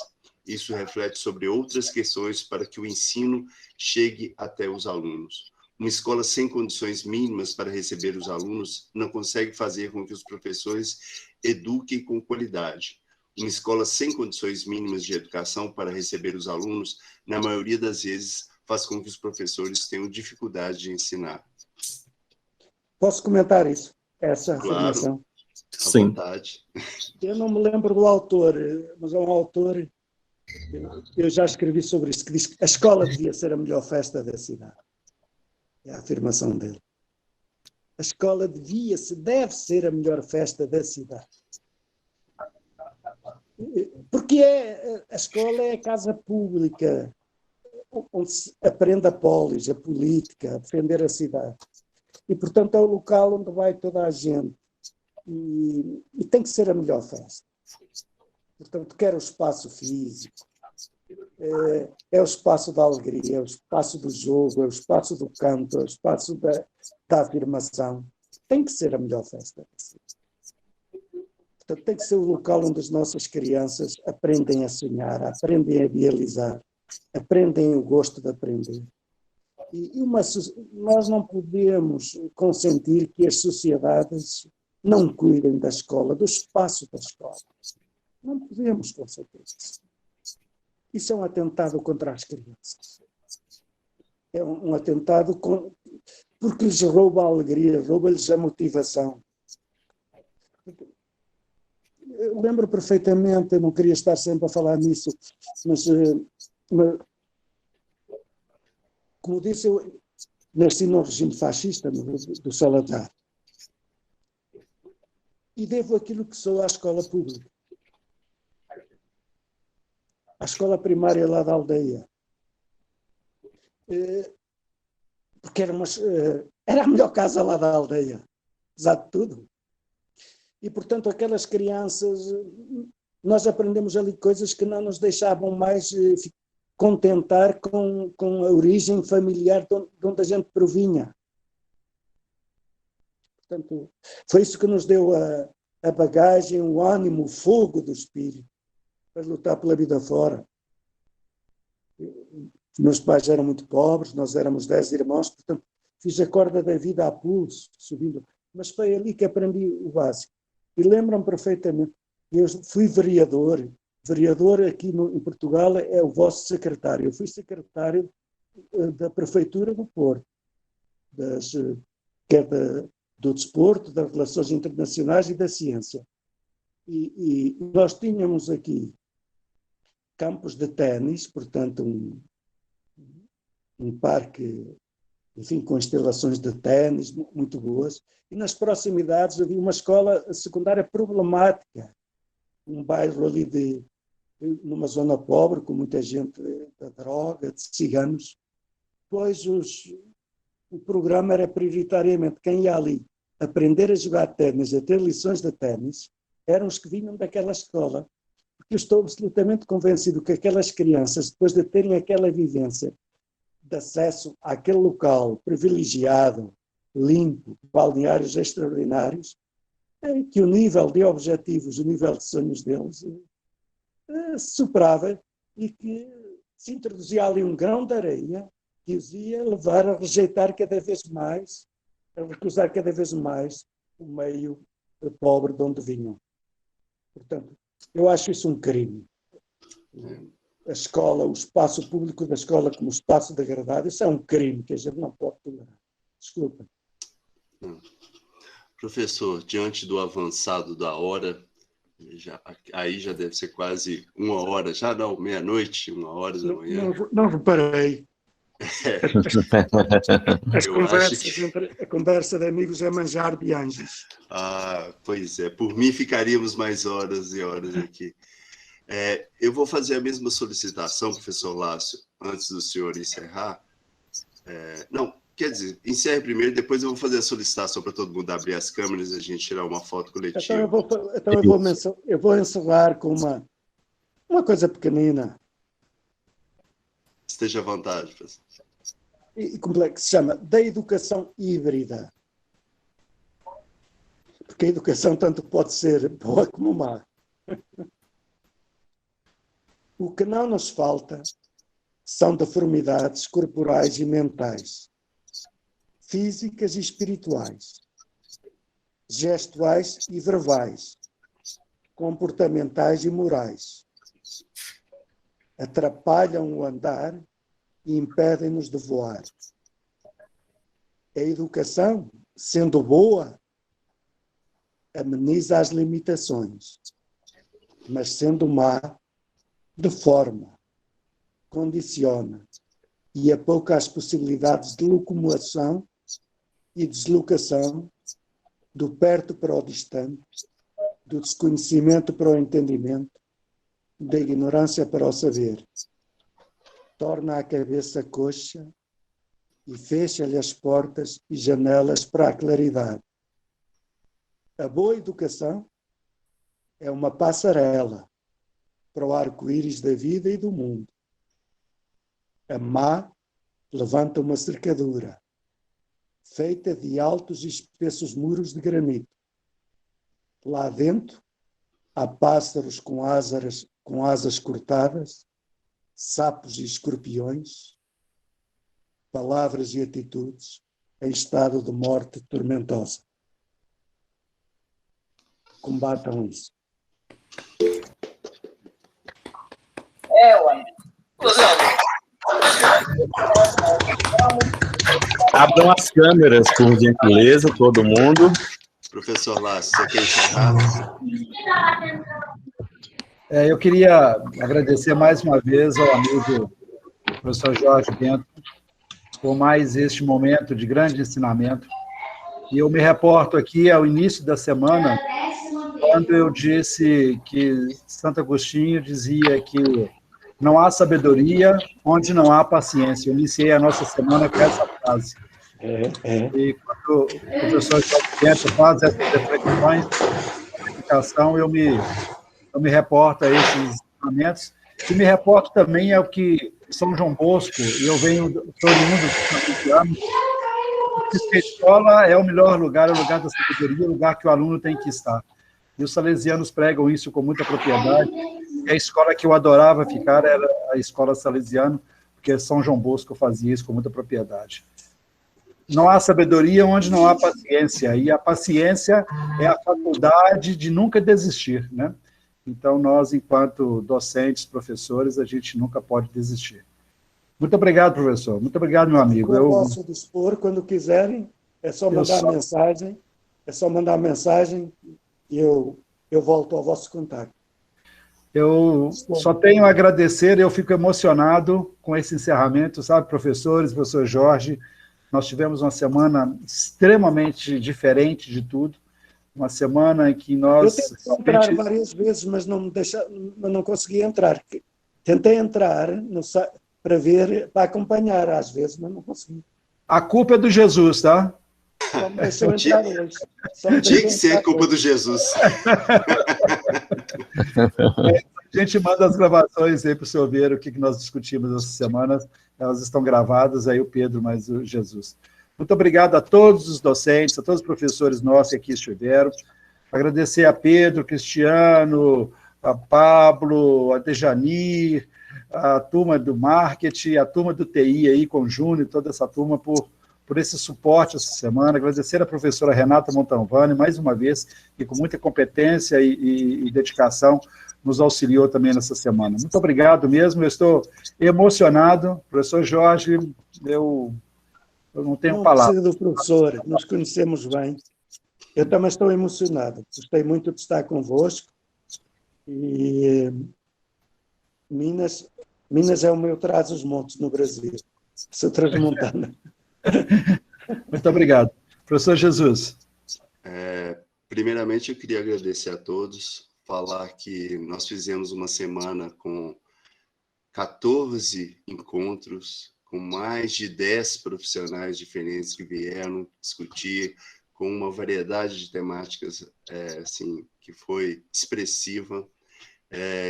Speaker 1: Isso reflete sobre outras questões para que o ensino chegue até os alunos. Uma escola sem condições mínimas para receber os alunos não consegue fazer com que os professores eduquem com qualidade. Uma escola sem condições mínimas de educação para receber os alunos, na maioria das vezes, faz com que os professores tenham dificuldade de ensinar.
Speaker 3: Posso comentar isso? Essa
Speaker 1: Claro,
Speaker 3: afirmação?
Speaker 1: à vontade.
Speaker 3: Eu não me lembro do autor, mas é um autor, eu já escrevi sobre isso, que diz que a escola devia ser a melhor festa da cidade. É a afirmação dele. A escola deve ser a melhor festa da cidade. Porque a escola é a casa pública onde se aprende a polis, a política, a defender a cidade. E, portanto, é o local onde vai toda a gente. E tem que ser a melhor festa. Portanto, quer o espaço físico, é o espaço da alegria, é o espaço do jogo, é o espaço do canto, é o espaço da afirmação. Tem que ser a melhor festa. Portanto, tem que ser o local onde as nossas crianças aprendem a sonhar, aprendem a idealizar, aprendem o gosto de aprender. Nós não podemos consentir que as sociedades não cuidem da escola, do espaço da escola. Não podemos consentir isso. Isso é um atentado contra as crianças. É um atentado porque lhes rouba a alegria, rouba-lhes a motivação. Eu lembro perfeitamente, eu não queria estar sempre a falar nisso, mas como disse, eu nasci no regime fascista, do Salazar. E devo aquilo que sou à escola pública. À escola primária lá da aldeia. Porque era a melhor casa lá da aldeia, apesar de tudo. E, portanto, aquelas crianças, nós aprendemos ali coisas que não nos deixavam mais contentar com a origem familiar de onde a gente provinha. Portanto, foi isso que nos deu a bagagem, o ânimo, o fogo do espírito para lutar pela vida fora. Meus pais eram muito pobres, nós éramos 10 irmãos, portanto, fiz a corda da vida a pulso, subindo. Mas foi ali que aprendi o básico. E lembram-me perfeitamente, eu fui vereador. Vereador aqui em Portugal é o vosso secretário. Eu fui secretário da Prefeitura do Porto, que é do desporto, das relações internacionais e da ciência. E nós tínhamos aqui campos de ténis, portanto, um parque, enfim, com instalações de ténis muito boas, e nas proximidades havia uma escola secundária problemática, um bairro ali numa zona pobre, com muita gente da droga, de ciganos, pois o programa era prioritariamente quem ia ali aprender a jogar ténis, a ter lições de ténis, eram os que vinham daquela escola, porque eu estou absolutamente convencido que aquelas crianças, depois de terem aquela vivência de acesso àquele local privilegiado, limpo, balneários extraordinários, que o nível de objetivos, o nível de sonhos deles superava e que se introduzia ali um grão de areia que os ia levar a rejeitar cada vez mais, a recusar cada vez mais o meio pobre de onde vinham. Portanto, eu acho isso um crime. A escola, o espaço público da escola como espaço degradado, isso é um crime que a gente não pode tolerar. Desculpa.
Speaker 1: Professor, diante do avançado da hora, aí já deve ser quase 1h, já não, meia-noite, 1h da manhã.
Speaker 3: Não reparei. A conversa de amigos é manjar de anjos.
Speaker 1: Pois é, por mim ficaríamos mais horas e horas aqui. Eu vou fazer a mesma solicitação, professor Lácio, antes do senhor encerrar. Não, quer dizer, encerre primeiro, depois eu vou fazer a solicitação para todo mundo abrir as câmeras e a gente tirar uma foto coletiva.
Speaker 3: Eu vou encerrar com uma coisa pequenina.
Speaker 1: Esteja à vontade, professor.
Speaker 3: Que se chama da educação híbrida. Porque a educação tanto pode ser boa como má. O que não nos falta são deformidades corporais e mentais, físicas e espirituais, gestuais e verbais, comportamentais e morais. Atrapalham o andar e impedem-nos de voar. A educação, sendo boa, ameniza as limitações, mas sendo má, deforma, condiciona e apouca as possibilidades de locomoção e deslocação do perto para o distante, do desconhecimento para o entendimento, da ignorância para o saber. torna a cabeça coxa e fecha-lhe as portas e janelas para a claridade. A boa educação é uma passarela para o arco-íris da vida e do mundo. A má levanta uma cercadura, feita de altos e espessos muros de granito. Lá dentro há pássaros com asas cortadas, sapos e escorpiões, palavras e atitudes em estado de morte tormentosa. Combatam isso.
Speaker 4: Abram as câmeras, por gentileza, todo mundo.
Speaker 1: Professor Lácio, você quer encerrar?
Speaker 2: Eu queria agradecer mais uma vez ao amigo professor Jorge Bento por mais este momento de grande ensinamento. E eu me reporto aqui ao início da semana, quando eu disse que Santo Agostinho dizia que não há sabedoria onde não há paciência. Eu iniciei a nossa semana com essa frase. E quando o professor Jorge Bento faz essas reflexões na educação, eu me reporto a esses ensinamentos, e me reporto também ao que São João Bosco, e eu venho todo mundo dos 20 anos, que a escola é o melhor lugar, é o lugar da sabedoria, é o lugar que o aluno tem que estar. E os salesianos pregam isso com muita propriedade. E a escola que eu adorava ficar era a escola salesiana, porque São João Bosco fazia isso com muita propriedade. Não há sabedoria onde não há paciência, e a paciência é a faculdade de nunca desistir, né? Então, nós, enquanto docentes, professores, a gente nunca pode desistir. Muito obrigado, professor. Muito obrigado, meu amigo.
Speaker 3: Eu posso dispor quando quiserem, é só mandar mensagem e eu volto ao vosso contato.
Speaker 2: Eu só tenho a agradecer, eu fico emocionado com esse encerramento, sabe, professores, professor Jorge, nós tivemos uma semana extremamente diferente de tudo, uma semana em que nós...
Speaker 3: Eu tentei entrar várias vezes, mas não consegui entrar. Tentei entrar para ver, para acompanhar às vezes, mas não consegui.
Speaker 2: A culpa é do Jesus, tá?
Speaker 3: Só me deixou entrar hoje.
Speaker 1: Tinha que ser culpa do Jesus.
Speaker 2: A gente manda as gravações aí para o senhor ver o que nós discutimos essa semana. Elas estão gravadas, aí o Pedro, mais o Jesus. Muito obrigado a todos os docentes, a todos os professores nossos que aqui estiveram. Agradecer a Pedro, Cristiano, a Pablo, a Dejani, a turma do marketing, a turma do TI aí, com o Júnior, toda essa turma por esse suporte essa semana. Agradecer a professora Renata Montalvani, mais uma vez, que com muita competência e dedicação nos auxiliou também nessa semana. Muito obrigado mesmo, eu estou emocionado. Professor Jorge, eu não tenho palavras.
Speaker 3: Não precisa do professor, nos conhecemos bem. Eu também estou emocionado. Gostei muito de estar convosco. E Minas é o meu Trás-os-Montes no Brasil. Sou transmontana.
Speaker 2: Muito obrigado. Professor Jesus.
Speaker 1: Primeiramente, eu queria agradecer a todos, falar que nós fizemos uma semana com 14 encontros, com mais de 10 profissionais diferentes que vieram discutir, com uma variedade de temáticas assim, que foi expressiva.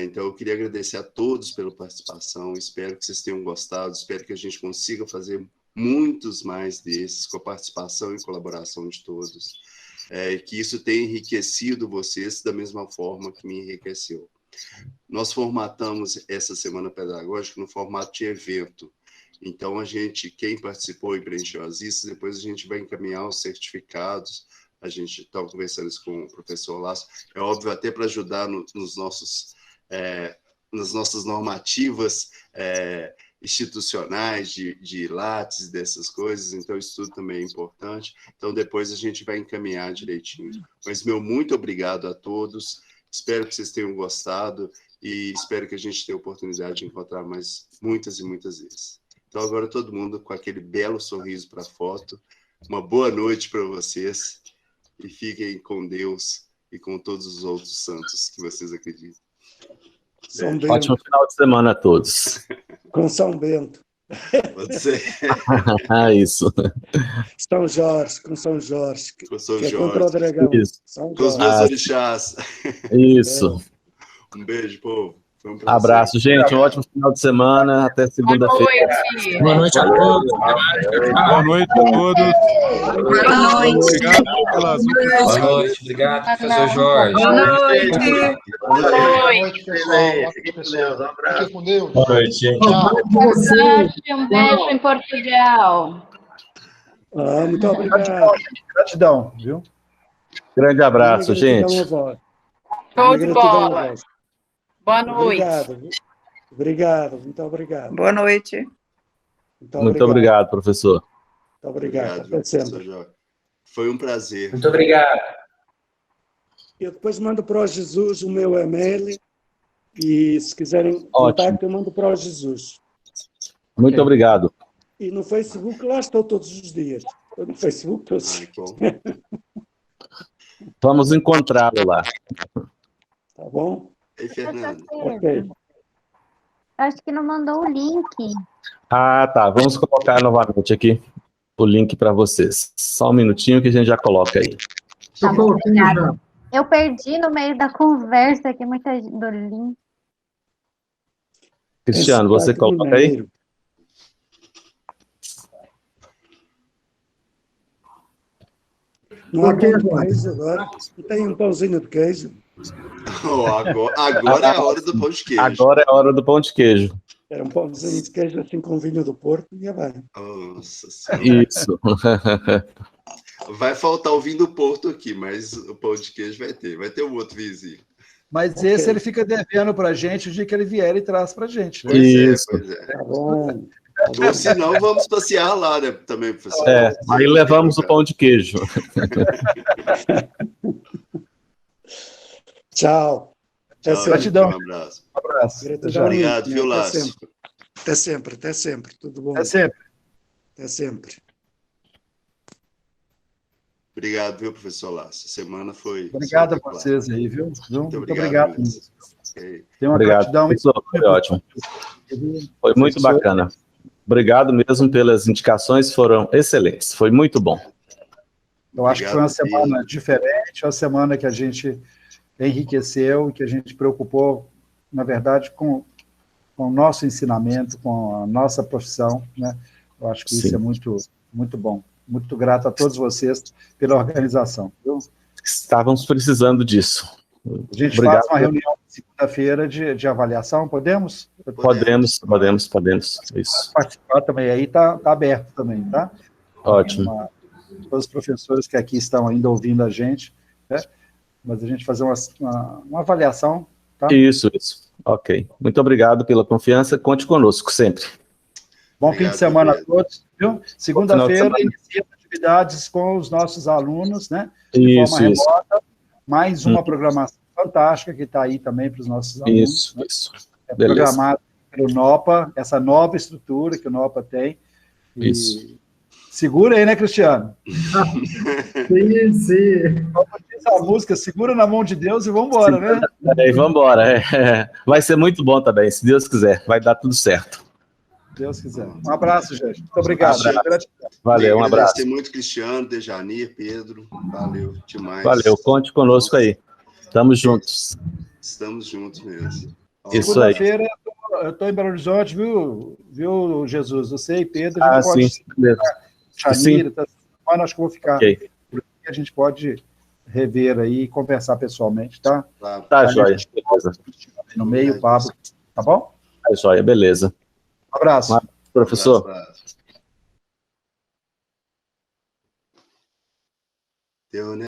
Speaker 1: Então, eu queria agradecer a todos pela participação, espero que vocês tenham gostado, espero que a gente consiga fazer muitos mais desses, com a participação e colaboração de todos, que isso tenha enriquecido vocês da mesma forma que me enriqueceu. Nós formatamos essa semana pedagógica no formato de evento, então quem participou e preencheu as listas, depois a gente vai encaminhar os certificados, a gente estava conversando isso com o professor Lácio, é óbvio, até para ajudar nas nossas normativas institucionais de Lattes, dessas coisas, então isso tudo também é importante, então depois a gente vai encaminhar direitinho. Mas muito obrigado a todos, espero que vocês tenham gostado e espero que a gente tenha a oportunidade de encontrar mais muitas e muitas vezes. Então agora todo mundo com aquele belo sorriso para a foto, uma boa noite para vocês e fiquem com Deus e com todos os outros santos que vocês acreditam.
Speaker 4: Ótimo final de semana a todos.
Speaker 3: com São Bento.
Speaker 1: Pode ser.
Speaker 4: Isso.
Speaker 3: São Jorge, com São Jorge,
Speaker 1: Com São
Speaker 3: que é contra o
Speaker 1: Jorge.
Speaker 3: dragão.
Speaker 4: Isso.
Speaker 3: São
Speaker 1: Com os
Speaker 3: Jorge.
Speaker 1: meus orixás.
Speaker 4: Isso.
Speaker 1: Um beijo, povo. Foi um prazer.
Speaker 4: Abraço, gente. Um ótimo final de semana. Até segunda-feira.
Speaker 5: Boa noite a todos.
Speaker 6: Boa noite a todos.
Speaker 5: Boa noite.
Speaker 6: Obrigado pelas
Speaker 5: Boa noite. Obrigado, professor Jorge.
Speaker 7: Boa noite.
Speaker 1: Boa
Speaker 8: noite, pessoal. Fique com Deus.
Speaker 5: Boa noite, gente.
Speaker 7: Um beijo em Portugal.
Speaker 3: Muito obrigado.
Speaker 2: Gratidão, viu?
Speaker 4: Grande abraço, gente.
Speaker 7: Show de bola. Boa noite.
Speaker 3: Obrigado, muito obrigado.
Speaker 9: Boa noite.
Speaker 4: Muito obrigado, professor.
Speaker 3: Muito obrigado. Até sempre.
Speaker 1: Jorge. Foi um prazer.
Speaker 5: Muito obrigado.
Speaker 3: Eu depois mando para o Jesus o meu e-mail e, se quiserem contato, eu mando para o Jesus.
Speaker 4: Muito obrigado.
Speaker 3: E no Facebook, lá estou todos os dias. Estou no Facebook todos os dias.
Speaker 4: Vamos encontrá-lo lá.
Speaker 3: Tá bom?
Speaker 1: Ei, Fernando.
Speaker 3: Ok.
Speaker 10: Acho que não mandou o link.
Speaker 4: Ah, tá. Vamos colocar novamente aqui o link para vocês. Só um minutinho que a gente já coloca aí.
Speaker 10: Tá bom, obrigada. Eu perdi no meio da conversa aqui muita do link.
Speaker 4: Cristiano, você coloca aí?
Speaker 3: Não há pão de queijo agora. Tem um pãozinho de queijo.
Speaker 1: Oh, agora é a hora do pão de queijo.
Speaker 4: Agora é a hora do pão de queijo.
Speaker 3: Era um pãozinho de queijo assim com vinho do Porto e ia bem.
Speaker 1: Nossa Senhora.
Speaker 4: Isso.
Speaker 1: Vai faltar o vinho do Porto aqui, mas o pão de queijo vai ter. Vai ter um outro vizinho.
Speaker 2: Mas esse ele fica devendo para a gente o dia que ele vier e traz para a gente. Né?
Speaker 4: Isso.
Speaker 1: Pois é.
Speaker 3: Tá bom.
Speaker 1: Ou senão vamos passear lá, né? Também, professor.
Speaker 4: Aí levamos o pão de queijo.
Speaker 3: Tchau.
Speaker 2: Gratidão.
Speaker 1: Um abraço.
Speaker 2: Um abraço.
Speaker 1: Obrigado, viu, Lácio?
Speaker 3: Até sempre, até sempre. Tudo bom?
Speaker 2: Até sempre.
Speaker 3: Até sempre.
Speaker 1: Obrigado, viu, professor Lácio? A semana foi...
Speaker 2: Obrigado a vocês aí, viu?
Speaker 1: Muito
Speaker 2: obrigado.
Speaker 1: Okay.
Speaker 2: Tem uma
Speaker 4: Obrigado,
Speaker 2: gratidão.
Speaker 4: professor. Foi ótimo. Foi muito bacana. Obrigado mesmo pelas indicações, foram excelentes. Foi muito bom.
Speaker 2: Eu acho que foi uma semana diferente, uma semana que a gente enriqueceu, que a gente preocupou, na verdade, com o nosso ensinamento, com a nossa profissão, né? Eu acho que isso é muito, muito bom. Muito grato a todos vocês pela organização. Viu?
Speaker 4: Estávamos precisando disso.
Speaker 2: A gente faz uma reunião segunda-feira de avaliação, podemos?
Speaker 4: Podemos. Isso.
Speaker 2: Participar também, aí está aberto também, tá?
Speaker 4: Ótimo.
Speaker 2: Todos os professores que aqui estão ainda ouvindo a gente, né? Mas a gente fazer uma avaliação, tá?
Speaker 4: Isso. Ok. Muito obrigado pela confiança, conte conosco sempre.
Speaker 2: Bom fim de semana a todos, viu? Segunda-feira, iniciamos atividades com os nossos alunos, né? De forma remota, mais uma programação fantástica que está aí também para os nossos alunos.
Speaker 4: Isso.
Speaker 2: É programado pelo NOPA, essa nova estrutura que o NOPA tem.
Speaker 4: Isso.
Speaker 2: Segura aí, né, Cristiano?
Speaker 9: Sim.
Speaker 2: Como diz a música, segura na mão de Deus e vamos embora, né?
Speaker 4: Vamos embora. Vai ser muito bom também, se Deus quiser. Vai dar tudo certo.
Speaker 2: Deus quiser. Um abraço, gente. Muito obrigado.
Speaker 4: Valeu, um abraço.
Speaker 1: Tem muito Cristiano, Dejanir, Pedro. Valeu demais.
Speaker 4: Valeu, conte conosco aí. Estamos juntos.
Speaker 1: Estamos juntos mesmo.
Speaker 4: Isso aí.
Speaker 2: Segunda-feira eu estou em Belo Horizonte, viu, Jesus? Você e Pedro,
Speaker 4: a gente pode...
Speaker 2: Janira, semana acho que eu vou ficar.
Speaker 4: Okay.
Speaker 2: A gente pode rever aí e conversar pessoalmente, tá?
Speaker 4: Tá, joia. Beleza.
Speaker 2: No meio, papo, tá bom?
Speaker 4: Tá, joia, beleza.
Speaker 2: Um abraço.
Speaker 4: Professor.
Speaker 1: Deu, né?